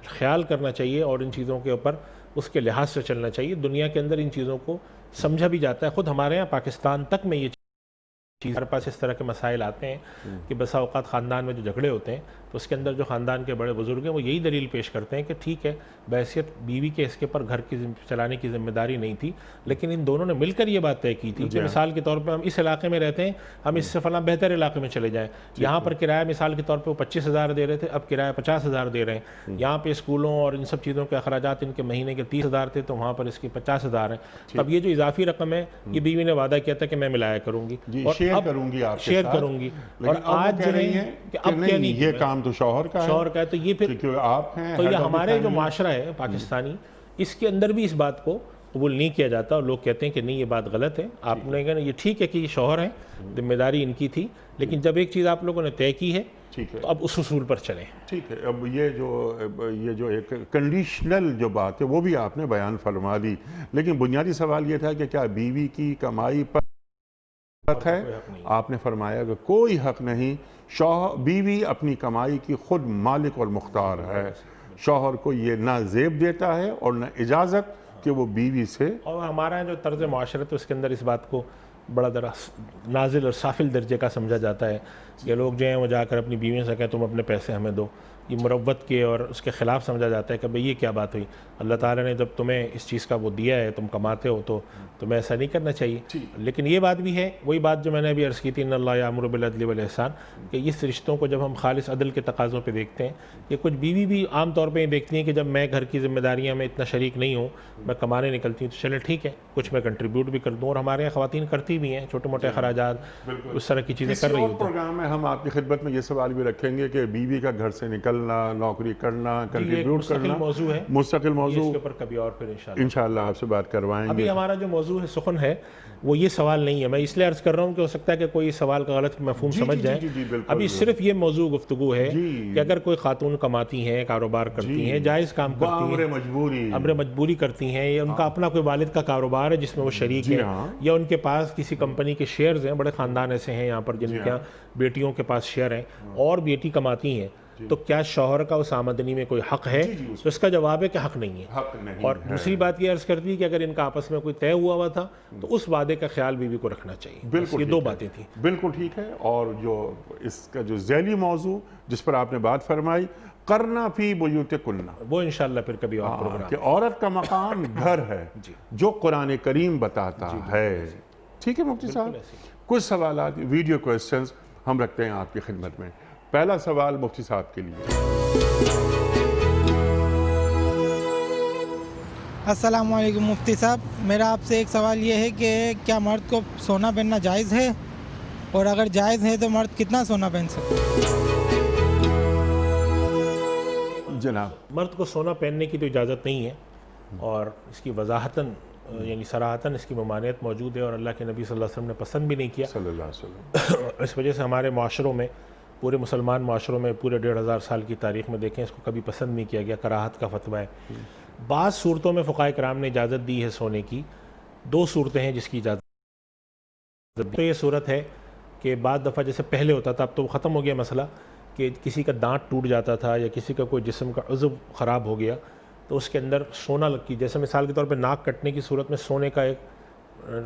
ख्याल करना चाहिए और इन चीज़ों के ऊपर उसके लिहाज से चलना चाहिए। दुनिया के अंदर इन चीज़ों को समझा भी जाता है। ख़ुद हमारे यहाँ पाकिस्तान तक में ये चीज़, हमारे पास इस तरह के मसाइल आते हैं कि बसा औक़ात ख़ानदान में जो झगड़े होते हैं तो उसके अंदर जो ख़ानदान के बड़े बुज़ुर्ग हैं वो यही दलील पेश करते हैं कि ठीक है बहैसियत बीवी के इसके पर घर की चलाने की ज़िम्मेदारी नहीं थी, लेकिन इन दोनों ने मिलकर ये बात तय की थी कि मिसाल के तौर पर हम इस इलाके में रहते हैं, हम इससे फ़लाँ बेहतर इलाके में चले जाएँ। यहाँ पर किराया मिसाल के तौर पर वो 25,000 दे रहे थे, अब किराया 50,000 दे रहे हैं। यहाँ पर स्कूलों और इन सब चीज़ों के अखराजात इनके महीने के 30,000 थे तो वहाँ पर इसके 50,000 हैं। अब ये जो इजाफी रकम है ये बीवी ने वादा किया था कि मैं मिलाया करूँगी और शेयर करूँगी और आज जो है कि अब क्या नहीं, ये काम तो शौहर का है, तो ये फिर आप हैं, तो ये हमारे जो माशरा है पाकिस्तानी, इसके अंदर भी इस बात को कबूल नहीं किया जाता और लोग कहते हैं कि नहीं ये बात गलत है। आपने कहना ये ठीक है कि ये शौहर है, जिम्मेदारी इनकी थी, लेकिन जब एक चीज़ आप लोगों ने तय की है ठीक है तो अब उस उसूल पर चलें। ठीक है। अब ये जो एक कंडीशनल जो बात है वो भी आपने बयान फरमा दी, लेकिन बुनियादी सवाल ये था कि क्या बीवी की कमाई पर है? आपने फरमाया कि कोई हक नहीं, बीवी अपनी कमाई की खुद मालिक और मुख्तार है। शौहर को ये ना जेब देता है और ना इजाज़त कि वो बीवी से। और हमारा जो तर्ज माशरत है उसके अंदर इस बात को बड़ा दरा नाजिल और साफिल दर्जे का समझा जाता है कि लोग जो हैं वो जाकर अपनी बीवियों से कहें तुम अपने पैसे हमें दो। ये मुरव्वत के और उसके ख़िलाफ़ समझा जाता है कि भाई ये क्या बात हुई, अल्लाह ताला ने जब तुम्हें इस चीज़ का वो दिया है, तुम कमाते हो तो तुम्हें ऐसा नहीं करना चाहिए। लेकिन ये बात भी है, वही बात जो मैंने अभी अर्ज़ की थी, इन्नल्लाह यामुरु बिल अदल वल इहसान, कि इस रिश्तों को जब हम खालिस अदल के तकाज़ों पर देखते हैं कि कुछ बीवी भी आम तौर पर ये देखती हैं कि जब मैं घर की ज़िम्मेदारियाँ में इतना शरीक नहीं हूँ, मैं कमाने निकलती हूँ तो चले ठीक है कुछ मैं कंट्रीब्यूट भी कर दूँ। और हमारे यहाँ ख़वातीन करती भी हैं, छोटे मोटे अखराजात उस तरह की चीज़ें कर रही होती हैं। प्रोग्राम में हम आपकी खिदमत में ये सवाल भी रखेंगे कि बीवी का घर से निकलना, नौकरी करना, कंट्रीब्यूट करना मौजू है, मुस्तकिल मौजू, इसके ऊपर कभी और फिर इंशाअल्लाह आपसे बात करवाएंगे। अभी हमारा जो मौजू है सुखन है वो ये सवाल नहीं है। मैं इसलिए अर्ज कर रहा हूँ कि हो सकता है कि कोई सवाल का गलत मफहूम समझ जाए। अभी सिर्फ ये मौजू गुफ्तगू है कि अगर कोई खातून कमाती हैं, कारोबार करती हैं, जायज़ काम करती हैं, अमर मजबूरी करती हैं, या उनका अपना कोई वालिद का कारोबार है जिसमें वो शरीक है, या उनके पास किसी कंपनी के शेयर्स हैं, बड़े ख़ानदान ऐसे हैं यहाँ पर जिनके यहाँ बेटियों के पास शेयर हैं और बेटी कमाती हैं, तो क्या शौहर का उस आमदनी में कोई हक है? तो इसका जवाब है कि हक नहीं है। और दूसरी बात ये अर्ज कर दी कि अगर इनका आपस में कोई तय हुआ था तो उस वादे का ख्याल बीवी को रखना चाहिए। बिल्कुल, ये दो बातें थी। बिल्कुल ठीक है। और जो इसका जो ज़ैली मौजू जिस पर आपने बात फरमाई, करना फी बुयूत कुन्ना, वो इंशाल्लाह फिर कभी और प्रोग्राम, कि औरत का मकाम घर है जो कुरान करीम बताता है। ठीक है मुफ्ती साहब, कुछ सवाल वीडियो क्वेश्चंस हम रखते हैं आपकी खिदमत में। पहला सवाल मुफ्ती साहब के लिए। अस्सलाम वालेकुम मुफ्ती साहब, मेरा आपसे एक सवाल ये है कि क्या मर्द को सोना पहनना जायज़ है, और अगर जायज़ है तो मर्द कितना सोना पहन सकते हैं? जनाब, मर्द को सोना पहनने की तो इजाज़त नहीं है और इसकी वजाहतन यानी सराहतन इसकी ममानियत मौजूद है और अल्लाह के नबी सल्लल्लाहु अलैहि वसल्लम ने पसंद भी नहीं किया सल्लल्लाहु अलैहि वसल्लम। इस वजह से हमारे माशरों में, पूरे मुसलमान माशरों में पूरे 1500 साल की तारीख़ में देखें इसको कभी पसंद नहीं किया गया, कराहत का फतवा है। बाज़ सूरतों में फ़ुक़हा कराम ने इजाज़त दी है सोने की, दो सूरतें हैं जिसकी इजाज़त। तो ये सूरत है कि बाद दफ़ा जैसे पहले होता था, अब तो ख़त्म हो गया मसला, कि किसी का दांत टूट जाता था या किसी का कोई जिस्म का उज़्व ख़राब हो गया तो उसके अंदर सोना लग, जैसे मिसाल के तौर पे नाक कटने की सूरत में सोने का एक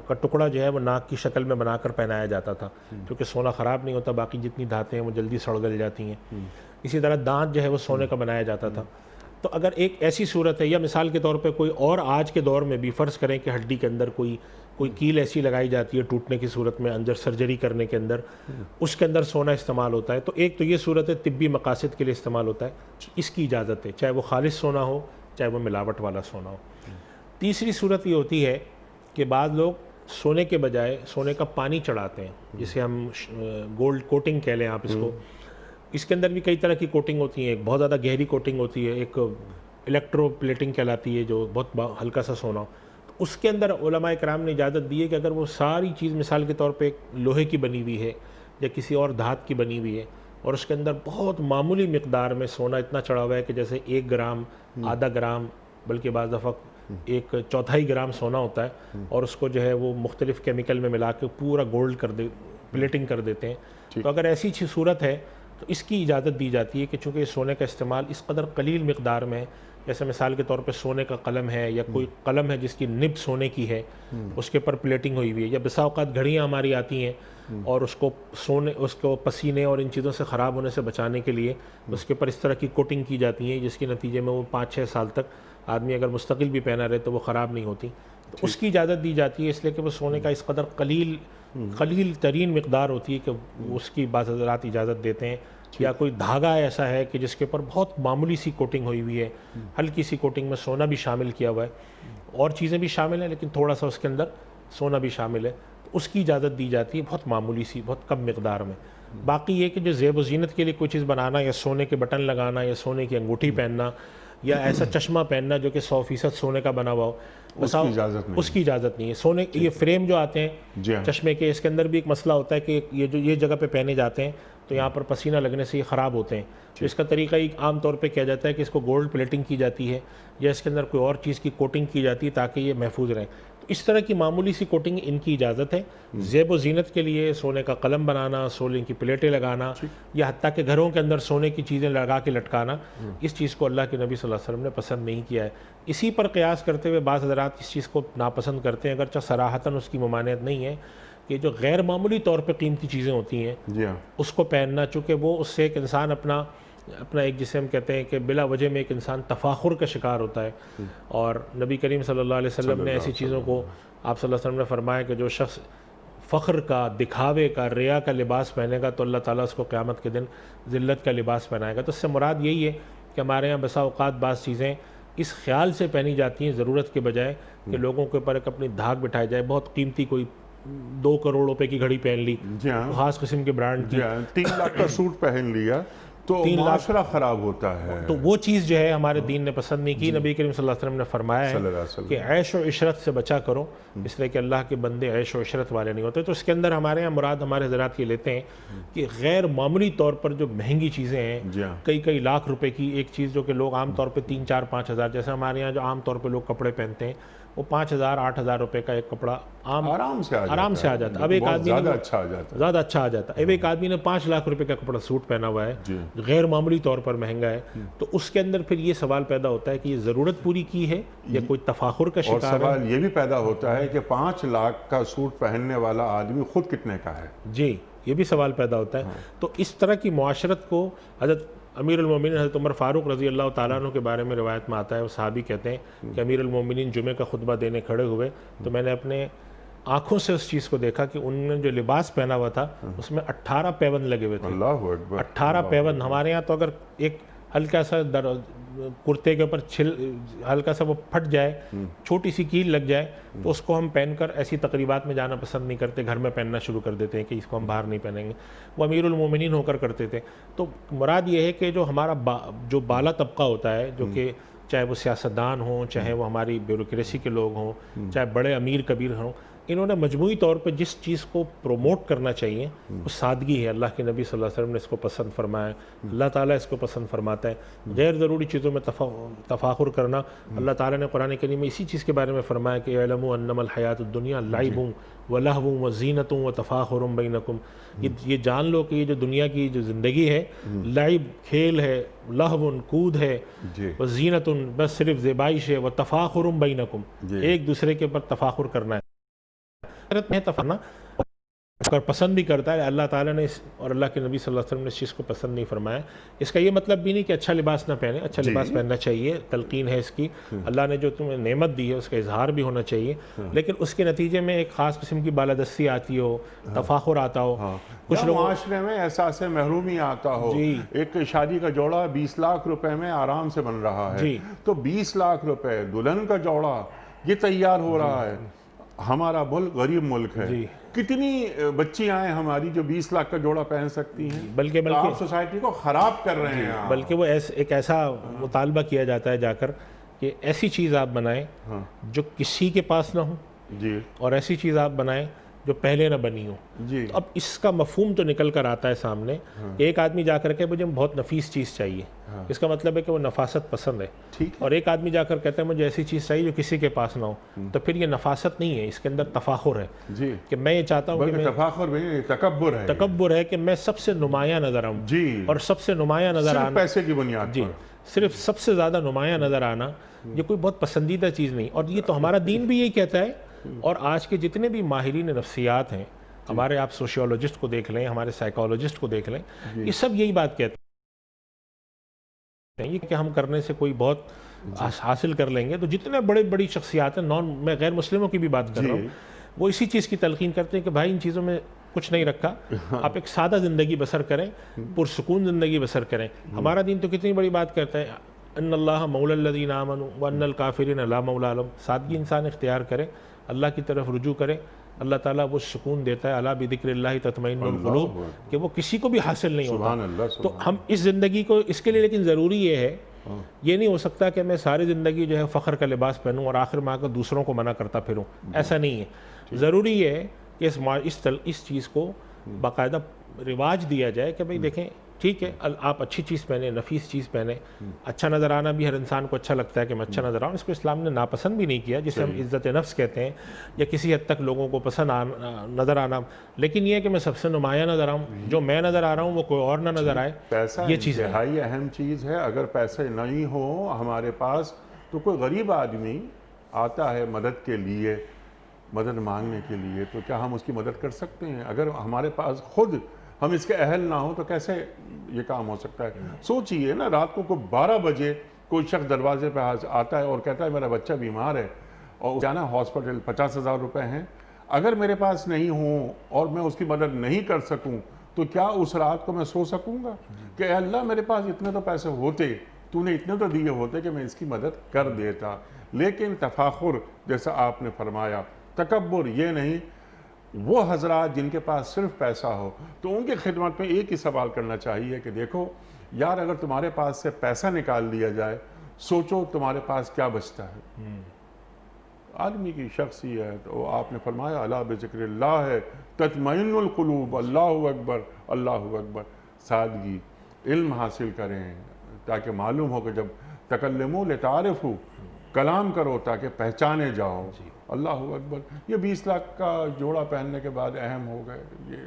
का टुकड़ा जो है वो नाक की शक्ल में बनाकर पहनाया जाता था, क्योंकि सोना ख़राब नहीं होता, बाकी जितनी धातें हैं वो जल्दी सड़ गल जाती हैं। इसी तरह दांत जो है वो सोने का बनाया जाता था। तो अगर एक ऐसी सूरत है, या मिसाल के तौर पे कोई और आज के दौर में भी फ़र्ज़ करें कि हड्डी के अंदर कोई कील ऐसी लगाई जाती है टूटने की सूरत में, अंदर सर्जरी करने के अंदर उसके अंदर सोना इस्तेमाल होता है, तो एक तो ये सूरत है तिब्बी मकासद के लिए इस्तेमाल होता है, इसकी इजाज़त है, चाहे वो खालिस सोना हो चाहे वो मिलावट वाला सोना हो। तीसरी सूरत ये होती है कि बाद लोग सोने के बजाय सोने का पानी चढ़ाते हैं, जिसे हम गोल्ड कोटिंग कह लें आप इसको। इसके अंदर भी कई तरह की कोटिंग होती है, एक बहुत ज़्यादा गहरी कोटिंग होती है, एक इलेक्ट्रोप्लेटिंग कहलाती है जो बहुत हल्का सा सोना हो। तो उसके अंदर उलमाए कराम ने इजाज़त दी है कि अगर वो सारी चीज़ मिसाल के तौर पे एक लोहे की बनी हुई है या किसी और धात की बनी हुई है और उसके अंदर बहुत मामूली मिकदार में सोना इतना चढ़ा हुआ है कि जैसे 1 ग्राम, आधा ग्राम, बल्कि बाज़ दफ़ा 1/4 ग्राम सोना होता है, और उसको जो है वो मुख्तलिफ़ केमिकल में मिला के पूरा गोल्ड प्लेटिंग कर देते हैं। तो अगर ऐसी सूरत है तो इसकी इजाज़त दी जाती है कि चूँकि सोने का इस्तेमाल इस कदर कलील मिकदार में है, जैसे मिसाल के तौर पे सोने का कलम है या कोई कलम है जिसकी निब सोने की है, उसके ऊपर प्लेटिंग हुई हुई है, या बिसा औक़ात घड़ियाँ हमारी आती हैं और उसको पसीने और इन चीज़ों से ख़राब होने से बचाने के लिए उसके ऊपर इस तरह की कोटिंग की जाती है जिसके नतीजे में वो 5-6 साल तक आदमी अगर मुस्तकिल भी पहना रहे तो वो ख़राब नहीं होती। तो उसकी इजाज़त दी जाती है इसलिए कि वो सोने का इस कदर कलील तरीन मिकदार होती है कि उसकी बाज़ हज़रात इजाज़त देते हैं। या कोई धागा ऐसा है कि जिसके ऊपर बहुत मामूली सी कोटिंग हुई हुई है, हल्की सी कोटिंग में सोना भी शामिल किया हुआ है, और चीज़ें भी शामिल हैं लेकिन थोड़ा सा उसके अंदर सोना भी शामिल है, तो उसकी इजाज़त दी जाती है बहुत मामूली सी, बहुत कम मिकदार में। बाकी ये कि जो ज़ेब व ज़ीनत के लिए कोई चीज़ बनाना या सोने के बटन लगाना या सोने की अंगूठी पहनना या ऐसा चश्मा पहनना जो कि 100% सोने का बना हुआ हो, उसकी इजाज़त नहीं है। सोने ये फ्रेम जो आते हैं चश्मे के, इसके अंदर भी एक मसला होता है कि ये जगह पे पहने जाते हैं तो यहाँ पर पसीना लगने से ये ख़राब होते हैं। तो इसका तरीका ही आम तौर पे किया जाता है कि इसको गोल्ड प्लेटिंग की जाती है या इसके अंदर कोई और चीज़ की कोटिंग की जाती है ताकि ये महफूज रहे। तो इस तरह की मामूली सी कोटिंग इनकी इजाज़त है। ज़ेब व ज़ीनत के लिए सोने का कलम बनाना, सोने की प्लेटें लगाना या हत्ता के घरों के अंदर सोने की चीज़ें लगा के लटकाना, इस चीज़ को अल्लाह के नबी सल्लल्लाहु अलैहि वसल्लम ने पसंद नहीं किया है। इसी पर क़यास करते हुए बाज़ हज़रात इस चीज़ को नापसंद करते हैं, अगरचे सराहतन उसकी ममानियत नहीं है कि जो गैर मामूली तौर पे कीमती चीज़ें होती हैं उसको पहनना, चूँकि वो उससे एक इंसान अपना एक जिसे हम कहते हैं कि बिला वजह में एक इंसान तफाखुर का शिकार होता है। और नबी करीम सल्लल्लाहु अलैहि वसल्लम ने ऐसी चीज़ों को आप सल्लल्लाहु अलैहि वसल्लम ने फरमाया कि जो शख्स फ़ख्र का, दिखावे का, रिया का लिबास पहनेगा तो अल्लाह ताला उसको क़यामत के दिन ज़िल्लत का लिबास पहनाएगा। तो इससे मुराद यही है कि हमारे यहाँ बसा औक़ात बाज़ चीज़ें इस ख्याल से पहनी जाती हैं ज़रूरत के बजाय कि लोगों के ऊपर एक अपनी धाक बिठाई जाए। बहुत कीमती कोई 2 करोड़ रुपए की घड़ी पहन ली, खास किस्म के ब्रांड की, 3 लाख का सूट पहन लिया तो माशरा ख़राब होता है। तो वो चीज़ जो है हमारे दीन ने पसंद नहीं की। नबी करीम सल्लल्लाहु अलैहि वसल्लम ने फरमाया है कि ऐश और इशरत से बचा करो, इसलिए कि अल्लाह के बंदे ऐश और इशरत वाले नहीं होते। तो इसके अंदर हमारे यहाँ मुराद हमारे हज़रात ये लेते हैं कि गैर मामूली तौर पर जो महंगी चीज़ें हैं, कई लाख रुपए की एक चीज़ जो कि लोग आम तौर पर 3-4-5 हज़ार, जैसे हमारे यहाँ जो आम तौर पर लोग कपड़े पहनते हैं वो 5,000-8,000 रुपए का एक कपड़ा आराम से आ जाता। अब एक आदमी ज़्यादा अच्छा आ जाता। अब एक आदमी ने 5 लाख रुपए का कपड़ा सूट पहना हुआ है, गैर मामूली तौर पर महंगा है, तो उसके अंदर फिर ये सवाल पैदा होता है कि ये ज़रूरत पूरी की है या कोई तफाखुर का शिकार है। सवाल ये भी पैदा होता है कि 5 लाख का सूट पहनने वाला आदमी खुद कितने का है। जी, ये भी सवाल पैदा होता है। तो इस तरह की मुआशरत को हज़रत अमीरुल मोमिनीन हज़रत उमर फ़ारूक रज़ी अल्लाह ताला अन्हु के बारे में रिवायत में आता है, वो सहाबी कहते हैं कि अमीरुल मोमिनीन जुमे का खुतबा देने खड़े हुए तो मैंने अपने आँखों से उस चीज़ को देखा कि उन्होंने जो लिबास पहना हुआ था उसमें 18 पैबंद लगे हुए थे। 18 पैबंद। हमारे यहाँ तो अगर एक हल्का सा कुर्ते के ऊपर हल्का सा वो फट जाए, छोटी सी कील लग जाए तो उसको हम पहनकर ऐसी तकरीबात में जाना पसंद नहीं करते, घर में पहनना शुरू कर देते हैं कि इसको हम बाहर नहीं पहनेंगे। वो अमीरुल मोमिनीन होकर करते थे। तो मुराद ये है कि जो हमारा जो बाला तबका होता है, जो कि चाहे वो सियासतदान हों, चाहे वो हमारी ब्यूरोक्रेसी के लोग हों, चाहे बड़े अमीर कबीर हों, इन्होंने मजमूई तौर पर जिस चीज़ को प्रोमोट करना चाहिए वो सादगी है। अल्लाह के नबी सल्लल्लाहु अलैहि वसल्लम ने इसको पसंद फरमाया, अल्लाह ताला इसको पसंद फरमाता है। गैर ज़रूरी चीज़ों में तफाखुर करना, अल्लाह ताला ने कुरान करीम में इसी चीज़ के बारे में फरमाया कि इल्मु अन्नमल हयातुद दुनिया लाइबुन व लहवुन व ज़ीनतुन व तफाखुरुम बैनकुम। ये जान लो कि ये जो दुनिया की जो ज़िंदगी है, लाइब खेल है, लहवुन कूद है, व ज़ीनतुन बस सिर्फ ज़ेबाइश है, व तफाखुरुम बैनकुम एक दूसरे के ऊपर तफाखुर करना है। कर पसंद भी करता है। अल्लाह ताला ने और अल्लाह के नबी सल्लल्लाहु अलैहि वसल्लम ने इस चीज़ को पसंद नहीं फरमाया। इसका ये मतलब भी नहीं कि अच्छा लिबास ना पहने, अच्छा लिबास पहनना चाहिए, तलकीन है इसकी। अल्लाह ने जो तुम्हें नेमत दी है उसका इजहार भी होना चाहिए, लेकिन उसके नतीजे में एक ख़ास किस्म की बालादस्ती आती हो, तफाखुर आता हो, कुछ लोग माशरे में एहसास महरूमी आता हो। एक शादी का जोड़ा 20 लाख रुपए में आराम से बन रहा है, तो 20 लाख रुपए दुल्हन का जोड़ा ये तैयार हो रहा है। हमारा मुल्क गरीब मुल्क है, कितनी बच्चियां हैं हमारी जो 20 लाख का जोड़ा पहन सकती हैं, बल्कि तो आप सोसाइटी को खराब कर रहे हैं। बल्कि वो एक ऐसा मुतालबा किया जाता है जाकर कि ऐसी चीज़ आप बनाएं जो किसी के पास ना हो जी, और ऐसी चीज़ आप बनाएं जो पहले ना बनी हो जी। तो अब इसका मफहूम तो निकल कर आता है सामने। एक आदमी जाकर के मुझे बहुत नफीस चीज़ चाहिए, इसका मतलब है कि वो नफासत पसंद है, ठीक है। और एक आदमी जाकर कहता है मुझे ऐसी चीज़ चाहिए जो किसी के पास ना हो, तो फिर ये नफासत नहीं है, इसके अंदर तफाखुर है जी, कि मैं ये चाहता हूँ कि मैं तकब्बुर है कि मैं सबसे नुमाया नजर आऊँ जी, और सबसे नुमाया नजर आना पैसे की बुनियाद जी, सिर्फ सबसे ज़्यादा नुमाया नजर आना ये कोई बहुत पसंदीदा चीज़ नहीं। और ये तो हमारा दीन भी यही कहता है, और आज के जितने भी माहिरीन नफ्सियात हैं, हमारे आप सोशियोलॉजिस्ट को देख लें, हमारे साइकोलॉजिस्ट को देख लें, ये सब यही बात कहते हैं, ये कि हम करने से कोई बहुत हासिल कर लेंगे। तो जितने बड़े बड़ी शख्सियात हैं, मैं गैर मुस्लिमों की भी बात कर रहा हूँ, वो इसी चीज़ की तलकीन करते हैं कि भाई इन चीज़ों में कुछ नहीं रखा, आप एक सादा ज़िंदगी बसर करें, पुरसुकून ज़िंदगी बसर करें। हमारा दीन तो कितनी बड़ी बात करता है, अन्नल्लाह मौलल्लज़ीना आमनू व अन्नल काफिरीन ला मौला लहुम। सादगी इंसान इख्तियार करे, अल्लाह की तरफ रुजू करे, अल्लाह ताला वो सुकून देता है। अला बिज़िक्रिल्लाहि तत्मइन्नुल क़ुलूब, कि वो किसी को भी हासिल नहीं होता। तो हम इस ज़िंदगी को इसके लिए, लेकिन ज़रूरी ये है, ये नहीं हो सकता कि मैं सारी ज़िंदगी जो है फ़ख्र का लिबास पहनूं और आखिर में आकर दूसरों को मना करता फिरूं, ऐसा नहीं है। ज़रूरी ये है कि इस चीज़ को बाकायदा रिवाज दिया जाए कि भाई देखें ठीक है, आप अच्छी चीज़ पहने, नफीस चीज़ पहने। अच्छा नज़र आना भी हर इंसान को अच्छा लगता है कि मैं अच्छा नज़र आऊँ, इसको इस्लाम ने नापसंद भी नहीं किया, जिसे हम इज़्ज़त नफ्स कहते हैं, या किसी हद तक लोगों को पसंद नज़र आना। लेकिन ये है कि मैं सबसे नुमाया नज़र आऊँ, जो मैं नज़र आ रहा हूँ वो कोई और ना नज़र आए। पैसा ये चीज़ है, अहम चीज़ है। अगर पैसे नहीं हो हमारे पास तो कोई गरीब आदमी आता है मदद के लिए, मदद मांगने के लिए, तो क्या हम उसकी मदद कर सकते हैं? अगर हमारे पास खुद हम इसके अहल ना हो तो कैसे ये काम हो सकता है? सोचिए ना, रात को 12 बजे कोई शख्स दरवाजे पे आता है और कहता है मेरा बच्चा बीमार है और जाना हॉस्पिटल, 50,000 रुपये हैं, अगर मेरे पास नहीं हो और मैं उसकी मदद नहीं कर सकूं तो क्या उस रात को मैं सो सकूंगा कि अल्लाह मेरे पास इतने तो पैसे होते, तूने इतने तो दिए होते कि मैं इसकी मदद कर देता। लेकिन तफाखुर, जैसा आपने फरमाया, तकब्बुर ये नहीं। वो हजरात जिनके पास सिर्फ पैसा हो तो उनकी खिदमत में एक ही सवाल करना चाहिए कि देखो यार, अगर तुम्हारे पास से पैसा निकाल लिया जाए, सोचो तुम्हारे पास क्या बचता है। आदमी की शख्सियत, तो आपने फरमाया अला बिज़िक्रिल्लाह है तत्मइन्नुल क़ुलूब, अल्लाहु अकबर, अल्लाहु अकबर। सादगी, इल्म हासिल करें ताकि मालूम हो कि जब तकल्लमू लितारिफू, कलाम करो ताकि पहचाने जाओ। अल्लाहु अकबर। ये 20 लाख का जोड़ा पहनने के बाद अहम हो गए, ये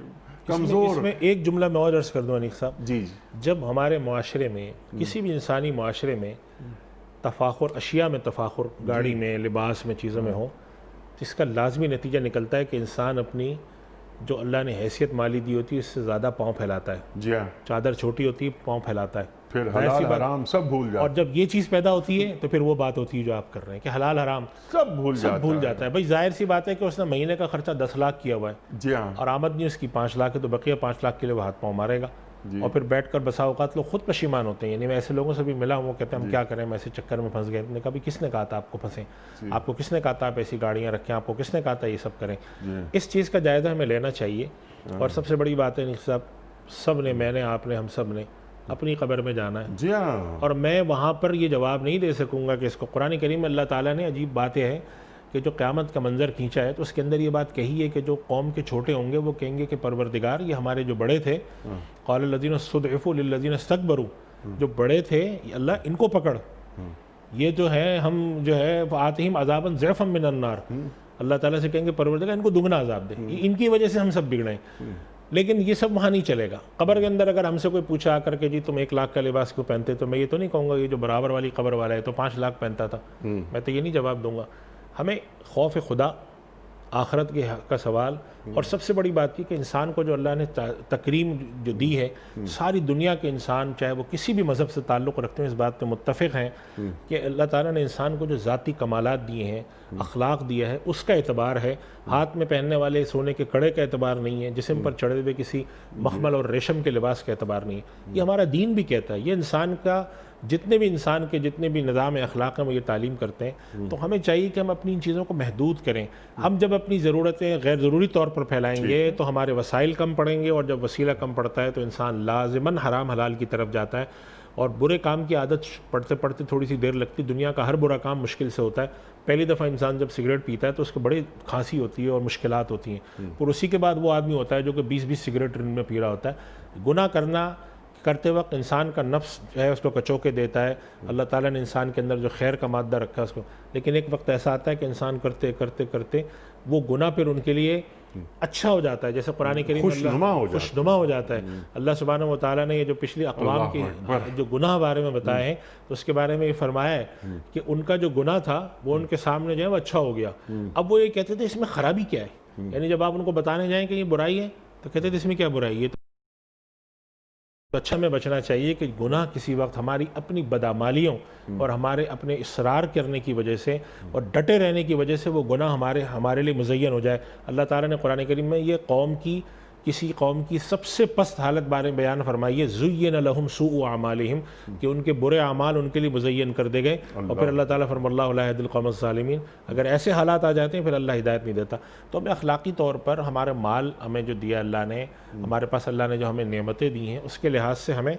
कमज़ोर। इसमें एक जुमला मैं और अर्ज़ कर दूँ अनीक साहब जी, जब हमारे माशरे में, किसी भी इंसानी माशरे में तफाखुर, अशिया में तफाखुर, गाड़ी में, लिबास में, चीज़ों में हो, तो इसका लाजमी नतीजा निकलता है कि इंसान अपनी जो अल्लाह ने हैसियत माली दी होती है इससे ज़्यादा पाँव फैलाता है। जी हाँ, चादर छोटी होती है, पाँव फैलाता है, फिर हलाल हराम सब भूल जाता है। और जब ये चीज़ पैदा होती है तो फिर वो बात होती है जो आप कर रहे हैं कि हलाल हराम सब भूल जाता है। भाई जाहिर सी बात है कि उसने महीने का खर्चा 10 लाख किया हुआ है, जी हाँ, और आमद नहीं उसकी 5 लाख है, तो बकिया 5 लाख के लिए वो हाथ पाँव मारेगा। और फिर बैठ कर बसा औकात लोग खुद पशीमान होते हैं। यानी मैं ऐसे लोगों से भी मिला हूँ, वो कहते हैं हम क्या करें, हम ऐसे चक्कर में फंस गए। मैंने कहा किसने कहा था आपको फंसे? आपको किसने कहा था आप ऐसी गाड़ियाँ रखें? आपको किसने कहा था ये सब करें? इस चीज़ का जायज़ा हमें लेना चाहिए। और सबसे बड़ी बात है साहब, सब ने, मैंने, आपने, हम सब ने अपनी कब्र में जाना है। जी हाँ, और मैं वहाँ पर ये जवाब नहीं दे सकूँगा कि इसको कुरान करीम में अल्लाह ताला ने अजीब बातें हैं कि जो क़यामत का मंज़र खींचा है तो उसके अंदर ये बात कही है कि जो कौम के छोटे होंगे वो कहेंगे कि परवरदिगार, ये हमारे जो बड़े थे, क़ाल लज़ीना इस्तुदइफ़ू लिल्लज़ीना इस्तकबरू, जो बड़े थे अल्लाह इनको पकड़, ये जो है हम जो है आतिहिम अज़ाबन ज़िअफ़न मिनन नार, अल्लाह ताला से कहेंगे परवरदिगार इनको दुगना अज़ाब दे, इनकी वजह से हम सब बिगड़े। लेकिन ये सब वहाँ नहीं चलेगा। कब्र के अंदर अगर हमसे कोई पूछा आकर के जी तुम 1 लाख का लिबास क्यों पहनते, तो मैं ये तो नहीं कहूँगा ये जो बराबर वाली कब्र वाला है तो 5 लाख पहनता था, मैं तो ये नहीं जवाब दूंगा। हमें खौफ खुदा आखरत के का सवाल, और सबसे बड़ी बात की कि इंसान को जो अल्लाह ने तकरीम जो दी है, सारी दुनिया के इंसान चाहे वो किसी भी मज़हब से ताल्लुक़ रखते हैं इस बात पे मुत्तफ़िक़ हैं कि अल्लाह ताला ने इंसान को जो ज़ाती कमालात दिए हैं, अखलाक दिया है, उसका एतबार है। हाथ में पहनने वाले सोने के कड़े का एतबार नहीं है, जिस्म पर चढ़े हुए किसी मखमल और रेशम के लिबास का एतबार नहीं है। ये हमारा दीन भी कहता है। ये इंसान का जितने भी इंसान के जितने भी निज़ाम अखलाक में ये तालीम करते हैं, तो हमें चाहिए कि हम अपनी इन चीज़ों को महदूद करें। हम जब अपनी ज़रूरतें गैर ज़रूरी तौर पर फैलाएंगे तो हमारे वसाइल कम पड़ेंगे, और जब वसीला कम पड़ता है तो इंसान लाज़िमन हराम हलाल की तरफ जाता है, और बुरे काम की आदत पढ़ते पढ़ते थोड़ी सी देर लगती। दुनिया का हर बुरा काम मुश्किल से होता है। पहली दफ़ा इंसान जब सिगरेट पीता है तो उसको बड़ी खांसी होती है और मुश्किलात होती हैं, और उसी के बाद वो आदमी होता है जो कि 20-20 सिगरेट दिन में पी रहा होता है। गुनाह करते वक्त इंसान का नफ्स जो है उसको कचोके देता है। अल्लाह ताला ने इंसान के अंदर जो खैर का मादा रखा है उसको, लेकिन एक वक्त ऐसा आता है कि इंसान करते करते करते वो गुनाह फिर उनके लिए अच्छा हो जाता है, जैसे कुरान करीम खुशनुमा हो जाता है। अल्लाह सुब्हानहू व तआला ने ये जो पिछली अक़वाम के जो गुनाह बारे में बताए हैं, तो उसके बारे में ये फरमाया है कि उनका जो गुनाह था वो उनके सामने जो है वो अच्छा हो गया। अब वो ये कहते थे इसमें खराबी क्या है, यानी जब आप उनको बताने जाएँ कि ये बुराई है तो कहते थे इसमें क्या बुराई है। तो अच्छा में बचना चाहिए कि गुनाह किसी वक्त हमारी अपनी बदामालियों और हमारे अपने इसरार करने की वजह से और डटे रहने की वजह से वो गुनाह हमारे लिए मुज़य्यन हो जाए। अल्लाह ताला ने कुरान करीम में ये किसी कौम की सबसे पस्त हालत बारे में बयान फरमाई है, ज़ुय्यिन लहुम सूउ अमालिहिम, कि उनके बुरे अमाल उनके लिए मुज़य्यन कर दे गए। और फिर अल्लाह ताला फरमाता अल्लाहु ला यहदिल क़ौमज़ ज़ालिमीन, अगर ऐसे हालात आ जाते हैं फिर अल्लाह हिदायत नहीं देता। तो हमें अखलाकी तौर पर हमारे माल हमें जो दिया अल्लाह ने, हमारे पास अल्लाह ने जो हमें नेमतें दी हैं, उसके लिहाज से हमें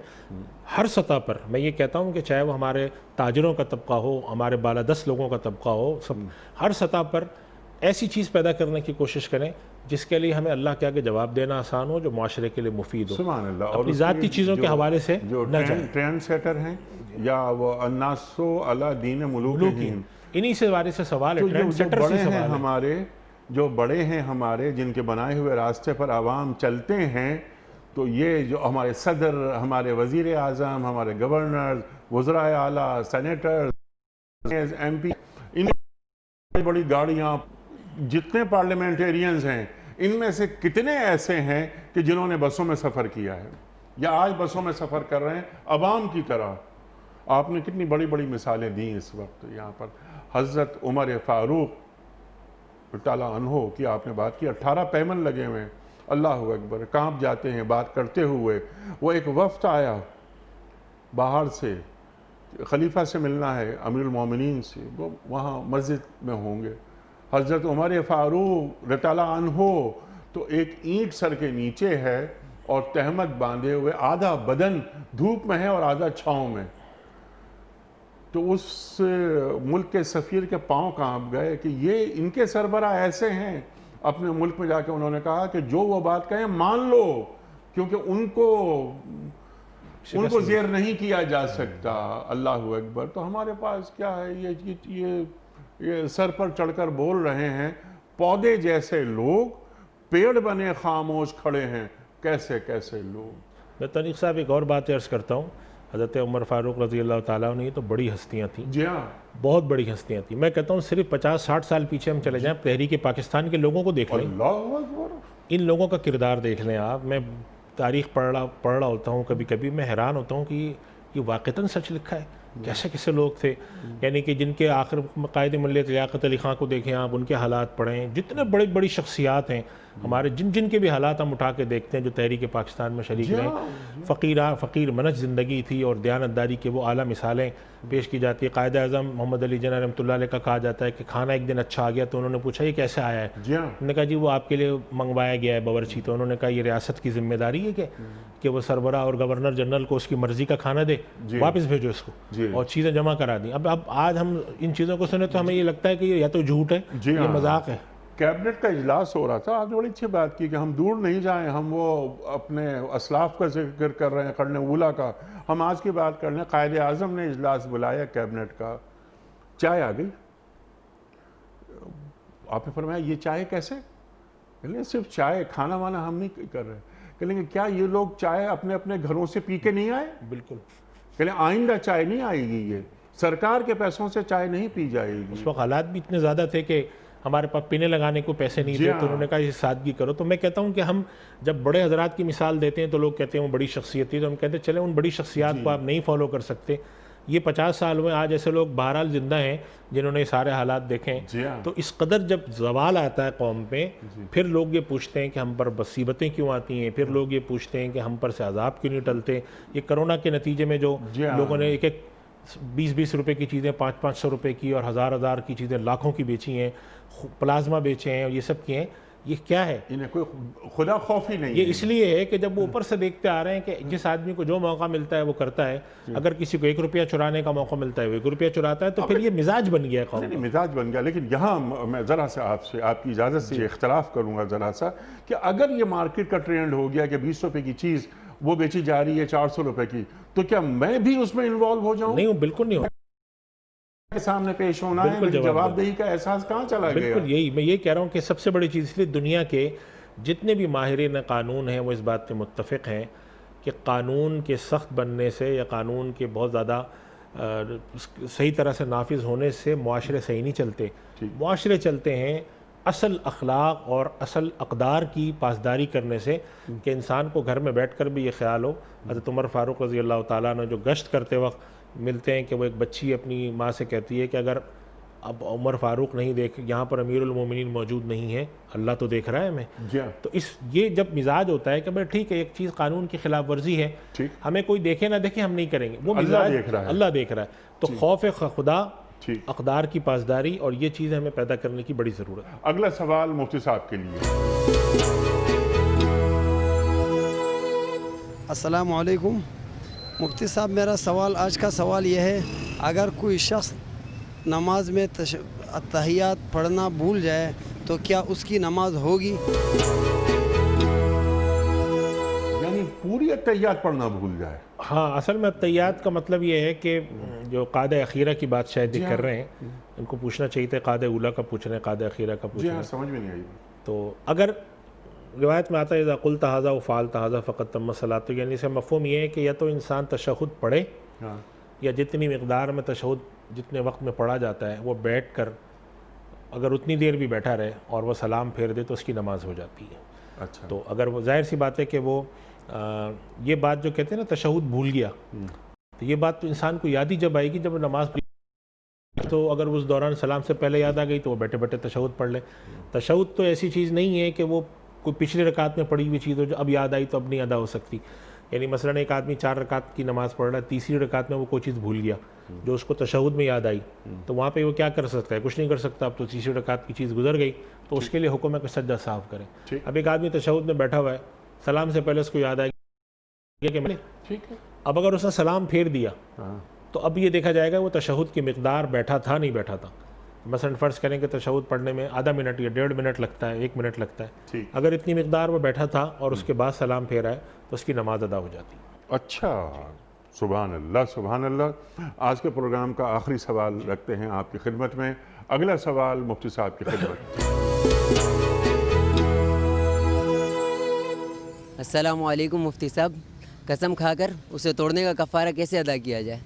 हर सतह पर, मैं ये कहता हूँ कि चाहे वो हमारे ताजरों का तबका हो, हमारे बालादस्त लोगों का तबका हो, सब हर सतह पर ऐसी चीज़ पैदा करने की कोशिश करें जिसके लिए हमें अल्लाह के आगे जवाब देना आसान हो, जो माशरे के लिए मुफीद हो। सुभान अल्लाह। अपनी ज़ाती चीज़ों के हवाले से जो ट्रेंड सेटर हैं या वो अन्नासो अला दीन मुलूकिहिम, इन्हीं से बारे से सवाल है। ट्रेंड सेटर से सवाल है। हमारे जो बड़े हैं, हमारे जिनके बनाए हुए रास्ते पर आवाम चलते हैं, तो ये जो हमारे सदर, हमारे वज़ीर आज़म, हमारे गवर्नर, वज़राए आला, सेनेटर, MP, इन बड़ी गाड़ियाँ, जितने पार्लियामेंटेरियंस हैं, इनमें से कितने ऐसे हैं कि जिन्होंने बसों में सफ़र किया है या आज बसों में सफ़र कर रहे हैं अवाम की तरह। आपने कितनी बड़ी बड़ी मिसालें दी इस वक्त यहाँ पर। हज़रत उमर फ़ारूक ताला अन्हो की आपने बात की, 18 पैमन लगे हुए हैं, अल्लाह अकबर, कांप जाते हैं बात करते हुए। वो एक वफ्द आया बाहर से, खलीफा से मिलना है, अमीरुल मोमिनीन से, वो वहाँ मस्जिद में होंगे। हज़रत उमर फ़ारूक रताला अन्हो तो एक ईंट सर के नीचे है और तहमत बांधे हुए, आधा बदन धूप में है और आधा छाँव में। तो उस मुल्क के सफ़ीर के पाँव कांप गए कि ये इनके सरबरा ऐसे हैं। अपने मुल्क में जाके उन्होंने कहा कि जो वो बात कहें मान लो, क्योंकि उनको ज़ेर नहीं किया जा सकता। अल्लाह अकबर। तो हमारे पास क्या है, ये सर पर चढ़कर बोल रहे हैं, पौधे जैसे लोग, पेड़ बने खामोश खड़े हैं, कैसे कैसे लोग। मैं तरीक़ साहब एक और बात अर्ज़ करता हूँ। हज़रत उमर फ़ारूक रज़ी अल्लाह ताला अन्हु तो बड़ी हस्तियाँ थीं। जी हाँ, बहुत बड़ी हस्तियाँ थीं। मैं कहता हूँ सिर्फ 50-60 साल पीछे हम चले जाएँ, तहरीक पाकिस्तान के लोगों को देख लें, इन लोगों का किरदार देख लें आप। मैं तारीख़ पढ़ रहा होता हूँ, कभी कभी मैं हैरान होता हूँ कि ये वाक़तन सच लिखा है। कैसे कैसे लोग थे, यानी कि जिनके आखिर कायद मिल्लत लियाकत अली ख़ान को देखें आप, उनके हालात पढ़ें। जितने बड़ी बड़ी शख्सियात हैं हमारे, जिनके भी हालात हम उठा के देखते हैं जो तहरीक पाकिस्तान में शरीक रहे, फ़कीर मनच ज़िंदगी थी और दयानतदारी के वो आला मिसालें पेश की जाती है। कायद आज़म मोहम्मद अली जिन्ना रहमतुल्लाह अलैह का कहा जाता है कि खाना एक दिन अच्छा आ गया तो उन्होंने पूछा ये कैसे आया है। उन्होंने कहा जी वो आपके लिए मंगवाया गया है बावर्ची। तो उन्होंने कहा ये रियासत की जिम्मेदारी है कि वो सरबरा और गवर्नर जनरल को उसकी मर्ज़ी का खाना दे, वापस भेजो इसको और चीज़ें जमा करा दी। अब आज हम इन चीज़ों को सुने तो हमें ये लगता है कि या तो झूठ है या मजाक है। कैबिनेट का इजलास हो रहा था, आपने बड़ी अच्छी बात की कि हम दूर नहीं जाएं, हम वो अपने असलाफ का जिक्र कर रहे हैं, कर्न ऊला का। हम आज की बात कर लें, कायद आज़म ने इजलास बुलाया कैबिनेट का, चाय आ गई। आपने फरमाया ये चाय कैसे? कहलें सिर्फ चाय, खाना वाना हम नहीं कर रहे। कहेंगे क्या ये लोग चाय अपने अपने घरों से पी के नहीं आए? बिल्कुल। कहलें आइंदा चाय नहीं आएगी, ये सरकार के पैसों से चाय नहीं पी जाएगी। उस वक्त हालात भी इतने ज़्यादा थे कि हमारे पास पीने लगाने को पैसे नहीं जी थे, हाँ। तो उन्होंने कहा ये सादगी करो। तो मैं कहता हूँ कि हम जब बड़े हजरात की मिसाल देते हैं तो लोग कहते हैं वो बड़ी शख्सियत थी, तो हम कहते हैं चले उन बड़ी शख्सियात को आप नहीं फॉलो कर सकते। ये 50 साल हुए, आज ऐसे लोग बहरहाल जिंदा हैं जिन्होंने सारे हालात देखे हैं। जी हाँ। तो इस कदर जब जवाल आता है कौम पे, फिर लोग ये पूछते हैं कि हम पर मुसीबतें क्यों आती हैं, फिर लोग ये पूछते हैं कि हम पर से अजाब क्यों नहीं टलते। ये कोरोना के नतीजे में जो जी हाँ। लोगों ने एक 20-20 रुपए की चीज़ें 500-500 रुपए की और हज़ार की चीज़ें लाखों की बेची हैं, प्लाज्मा बेचे हैं और ये सब किए हैं, ये क्या है? इन्हें कोई खुदा खौफ ही नहीं ये है। इसलिए है कि जब वो ऊपर से देखते आ रहे हैं कि जिस आदमी को जो मौका मिलता है वो करता है। अगर किसी को 1 रुपया चुराने का मौका मिलता है वो 1 रुपया चुराता है, तो फिर ये मिजाज बन गया है कौम नहीं, का। मिजाज बन गया। लेकिन यहाँ मैं ज़रा सा आपसे, आपकी इजाज़त से इख्तलाफ करूँगा ज़रा सा, कि अगर ये मार्केट का ट्रेंड हो गया कि 20 रुपए की चीज़ वो बेची जा रही है 400 रुपए की, तो क्या मैं भी उसमें इन्वॉल्व हो जाऊँ? नहीं, वो बिल्कुल नहीं हो। के सामने पेश होना है, बिल्कुल मेरी जवाब जवाबदेही का एहसास कहाँ चला गया? बिल्कुल यही मैं ये कह रहा हूँ कि सबसे बड़ी चीज़, इसलिए दुनिया के जितने भी माहिरीन कानून हैं वो इस बात पे मुत्तफ़िक़ हैं कि कानून के सख्त बनने से या कानून के बहुत ज़्यादा सही तरह से नाफिज होने से मुआशरे सही नहीं चलते। मुआशरे चलते हैं असल अखलाक और असल अक़दार की पासदारी करने से, कि इंसान को घर में बैठ कर भी ये ख्याल हो। हज़रत उमर फ़ारूक रज़ी अल्लाह ताला ने जो गश्त करते वक्त मिलते हैं कि वो एक बच्ची अपनी माँ से कहती है कि अगर अब उमर फ़ारूक नहीं देख, यहाँ पर अमीरुल मोमिनीन मौजूद नहीं है, अल्लाह तो देख रहा है हमें। जी हाँ। तो ये जब मिजाज होता है कि भाई ठीक है, एक चीज़ कानून की खिलाफ वर्जी है, ठीक। हमें कोई देखे ना देखे हम नहीं करेंगे, वो अल्लाह मिजाज देख रहा है। अल्लाह देख रहा है। तो खौफ खुदा, ठीक। अक़दार की पासदारी और ये चीज़ हमें पैदा करने की बड़ी ज़रूरत है। अगला सवाल मुफ्ती साहब के लिए। अस्सलाम वालेकुम मुफ्ती साहब, मेरा सवाल, आज का सवाल यह है, अगर कोई शख्स नमाज में तहियात पढ़ना भूल जाए तो क्या उसकी नमाज होगी? यानी पूरी अत्तहियात पढ़ना भूल जाए? हाँ, असल में अत्तहियात का मतलब ये है कि जो क़ाद अखीरा की बात शायद ये जी कर हाँ। रहे हैं, इनको पूछना चाहिए था, क़ाद उला का पूछ रहे हैं, क़ाद अखीरा का पूछ जी रहे हाँ, हैं। समझ में नहीं आई। तो अगर रिवायत में आता है इज़ा क़ुल्त हाज़ा व फ़अल्त हाज़ा फ़क़द तम्मत सलातुक, यानी इसका मफ़हूम ये है कि या तो इंसान तशहुद पढ़े, हाँ। या जितनी मिक़दार में तशहुद जितने वक्त में पढ़ा जाता है वो बैठ कर अगर उतनी देर भी बैठा रहे और वह सलाम फेर दे तो उसकी नमाज हो जाती है। अच्छा। तो अगर वो, जाहिर सी बात है कि वो ये बात जो कहते हैं ना तशहुद भूल गया, तो ये बात तो इंसान को याद ही जब आएगी जब नमाज पढ़ी। तो अगर उस दौरान सलाम से पहले याद आ गई तो वो बैठे बैठे तशहुद पढ़ ले। तशहुद तो ऐसी चीज़ नहीं है कि वो कोई पिछले रकात में पढ़ी हुई चीज़ हो जो अब याद आई तो अब नहीं अदा हो सकती। यानी मसलन एक आदमी 4 रकात की नमाज़ पढ़ रहा है, तीसरी रकात में वो कोई चीज़ भूल गया जो उसको तशहुद में याद आई, तो वहाँ पे वो क्या कर सकता है? कुछ नहीं कर सकता। अब तो तीसरी रकात की चीज़ गुजर गई, तो उसके लिए हुक्म है कि सज्जा साफ करें। अब एक आदमी तशहुद में बैठा हुआ है, सलाम से पहले उसको याद आएगा कि मैंने, ठीक है, अब अगर उसने सलाम फेर दिया तो अब ये देखा जाएगा वो तशहुद की मिक़दार बैठा था नहीं बैठा था। मसलन फ़र्ज़ करें कि तशहुद पढ़ने में आधा मिनट या 1.5 मिनट लगता है, 1 मिनट लगता है, अगर इतनी मिक़दार वो बैठा था और उसके बाद सलाम फेरा है तो उसकी नमाज अदा हो जाती है। अच्छा, सुभान अल्लाह, सुभान अल्लाह। आज के प्रोग्राम का आखिरी सवाल रखते हैं आपकी खिदमत में। अगला सवाल मुफ्ती साहब की खिदमत। अस्सलाम वालेकुम मुफ्ती साहब, कसम खाकर उसे तोड़ने का कफ़ारा कैसे अदा किया जाए?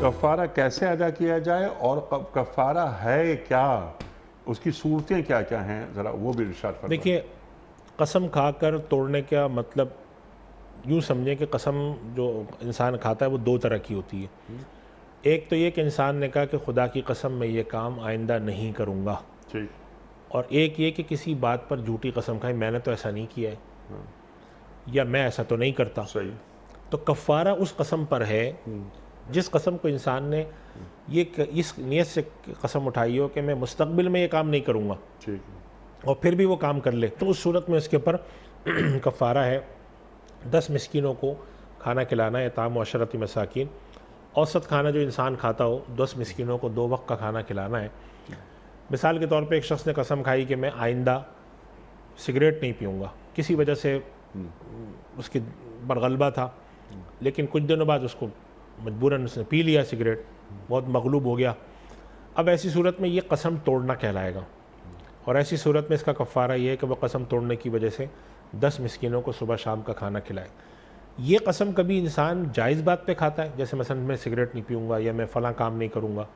कफ़ारा कैसे अदा किया जाए और कफ़ारा है क्या, उसकी सूरतें क्या क्या हैं, ज़रा वो भी इरशाद फरमाएं। देखिए, कसम खाकर तोड़ने का मतलब यूँ समझें कि कसम जो इंसान खाता है वो 2 तरह की होती है। एक तो ये कि इंसान ने कहा कि खुदा की कसम मैं ये काम आइंदा नहीं करूँगा, ठीक। और एक ये कि किसी बात पर झूठी कसम खाई, मैंने तो ऐसा नहीं किया है या मैं ऐसा तो नहीं करता। सही। तो कफ़ारा उस कसम पर है जिस कसम को इंसान ने इस नियत से कसम उठाई हो कि मैं मुस्तक़बिल में ये काम नहीं करूँगा, ठीक, और फिर भी वो काम कर ले, तो उस सूरत में इसके ऊपर कफ़ारा है 10 मिस्कीनों को खाना खिलाना है, ताम अशरती मसाकिन। औसत खाना जो इंसान खाता हो 10 मिस्कीनों को 2 वक्त का खाना खिलाना है। मिसाल के तौर पे एक शख्स ने कसम खाई कि मैं आइंदा सिगरेट नहीं पीऊँगा, किसी वजह से उसके पर गलबा था, लेकिन कुछ दिनों बाद उसको मजबूरन उसने पी लिया सिगरेट, बहुत मगलूब हो गया। अब ऐसी सूरत में ये कसम तोड़ना कहलाएगा, और ऐसी सूरत में इसका कफ़ारा ये है कि वह कसम तोड़ने की वजह से 10 मिस्कीनों को सुबह शाम का खाना खिलाए। ये कसम कभी इंसान जायज़ बात पे खाता है, जैसे मसलन मैं सिगरेट नहीं पीऊँगा या मैं फ़लाँ काम नहीं करूँगा,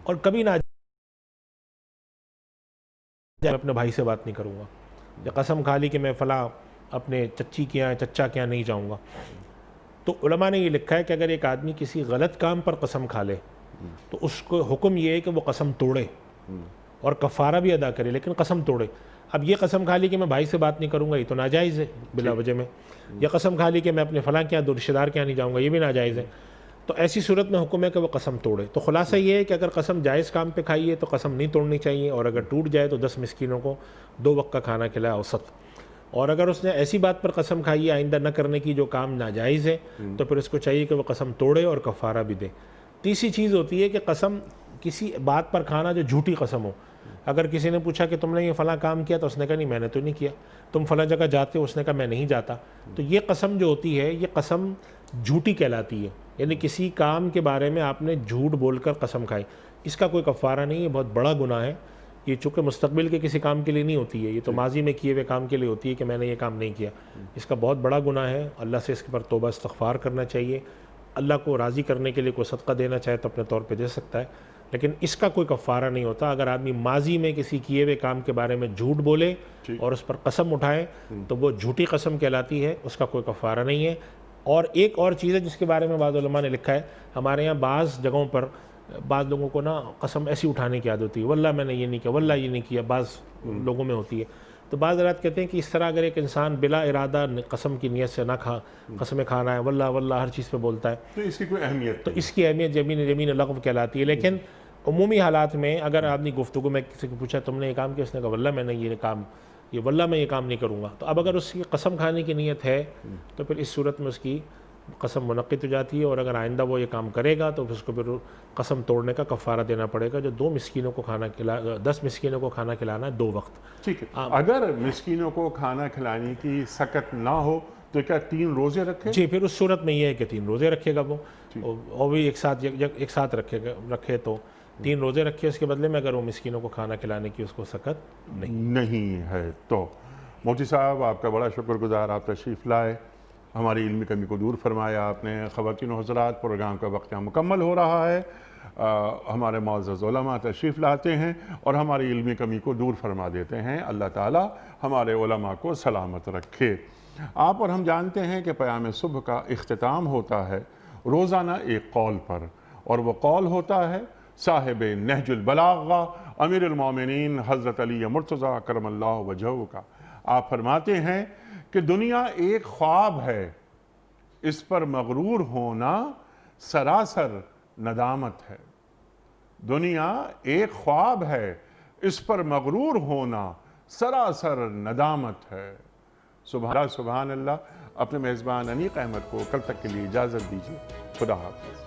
और कभी ना मैं अपने भाई से बात नहीं करूँगा, या कसम खा ली कि मैं फ़लाँ अपने चच्ची के यहाँ चच्चा के यहाँ नहीं जाऊँगा। तो उलमा ने ये लिखा है कि अगर एक आदमी किसी गलत काम पर कसम खा ले तो उसको हुक्म ये है कि वो कसम तोड़े और कफ़ारा भी अदा करे, लेकिन कसम तोड़े। अब ये कसम खा ली कि मैं भाई से बात नहीं करूँगा, ये तो नाजायज़ है बिला वजह में। या कसम खा ली कि मैं अपने फ़लाँ के यहाँ रिश्तेदार के यहाँ नहीं जाऊँगा, ये भी नाजायज़ है। तो ऐसी सूरत में हुक्म है कि वो कसम तोड़े। तो खुलासा ये है कि अगर कसम जायज़ काम पे खाई है तो कसम नहीं तोड़नी चाहिए, और अगर टूट जाए तो 10 मिस्कीनों को 2 वक्त का खाना खिलाए औसत। और अगर उसने ऐसी बात पर कसम खाई है आइंदा न करने की जो काम नाजायज़ है, तो फिर उसको चाहिए कि वो कसम तोड़े और कफ़ारा भी दे। तीसरी चीज़ होती है कि कसम किसी बात पर खाना जो झूठी कसम हो। अगर किसी ने पूछा कि तुमने ये फ़लाँ काम किया, तो उसने कहा नहीं मैंने तो नहीं किया। तुम फ़लाँ जगह जाते हो, उसने कहा मैं नहीं जाता। तो ये कसम जो होती है ये कसम झूठी कहलाती है, यानी किसी काम के बारे में आपने झूठ बोलकर कसम खाई। इसका कोई कफ़ारा नहीं है, बहुत बड़ा गुनाह है। ये चूँकि मुस्तकबिल के किसी काम के लिए नहीं होती है, ये तो माजी में किए हुए काम के लिए होती है कि मैंने ये काम नहीं किया। इसका बहुत बड़ा गुनाह है, अल्लाह से इसके पर तौबा इस्तग़फ़ार करना चाहिए। अल्लाह को राज़ी करने के लिए कोई सदका देना चाहे तो अपने तौर पे दे सकता है, लेकिन इसका कोई कफ़ारा नहीं होता। अगर आदमी माजी में किसी किए हुए काम के बारे में झूठ बोले और उस पर कसम उठाए तो वो झूठी कसम कहलाती है, उसका कोई कफ़ारा नहीं है। और एक और चीज़ है जिसके बारे में बाज़ उलमा ने लिखा है, हमारे यहाँ बाज़ जगहों पर बाज़ लोगों को ना कसम ऐसी उठाने की आदत होती है, वल्लाह मैंने ये नहीं किया, वल्लाह ये नहीं किया, बाज़ लोगों में होती है। तो बाज़ हज़रात कहते हैं कि इस तरह अगर एक इंसान बिला इरादा कसम की नीयत से ना कसमें खाना है, वल्लाह वल्लाह हर चीज़ पे बोलता है, तो इसकी कोई अहमियत तो इसकी अहमियत ज़मीन लग़्व कहलाती है। लेकिन उमूमी हालात में अगर आदमी गुफ्तगू में किसी को पूछा तुमने ये काम किया, उसने कहा वल्लाह मैंने ये वल्लाह मैं ये काम नहीं करूँगा, तो अब अगर उसकी कसम खाने की नीयत है तो फिर इस सूरत में उसकी कसम मुनक़्क़िद हो जाती है, और अगर आइंदा वो ये काम करेगा तो उसको फिर कसम तोड़ने का कफ़ारा देना पड़ेगा, जो 10 मिस्कीनों को खाना खिलाना है 2 वक्त। ठीक है। अगर मिस्कीनों को खाना खिलाने की सकत ना हो तो क्या 3 रोज़े रखे? जी, फिर उस सूरत में ये है कि 3 रोज़े रखेगा वो, और भी एक साथ रखे तो 3 रोज़े रखे, उसके बदले में अगर वो मिस्कीनों को खाना खिलाने की उसको सकत नहीं है। तो मुफ्ती साहब आपका बड़ा शुक्रगुजार, आप तशरीफ़ लाए, हमारी इल्मी कमी को दूर फरमाया आपने। ख़वातीन व हज़रात, प्रोग्राम का वक्त यहाँ मुकम्मल हो रहा है। हमारे मुअज़्ज़ज़ उलमा तशरीफ़ लाते हैं और हमारी इल्मी कमी को दूर फरमा देते हैं। अल्लाह ताला हमारे उलमा को सलामत रखे। आप और हम जानते हैं कि क़याम सुबह का इख्तिताम होता है रोज़ाना एक कौल पर, और वह कौल होता है साहिब नहजुल बलागा अमीरुल मोमिनीन हज़रत अली मुर्तज़ा करमल्लाहु वजहहु का। आप फरमाते हैं कि दुनिया एक ख्वाब है, इस पर मगरूर होना सरासर नदामत है। दुनिया एक ख्वाब है, इस पर मगरूर होना सरासर नदामत है। सुभान अल्लाह। अपने मेज़बान अनीक अहमद को कल तक के लिए इजाज़त दीजिए। खुदा हाफ़िज़।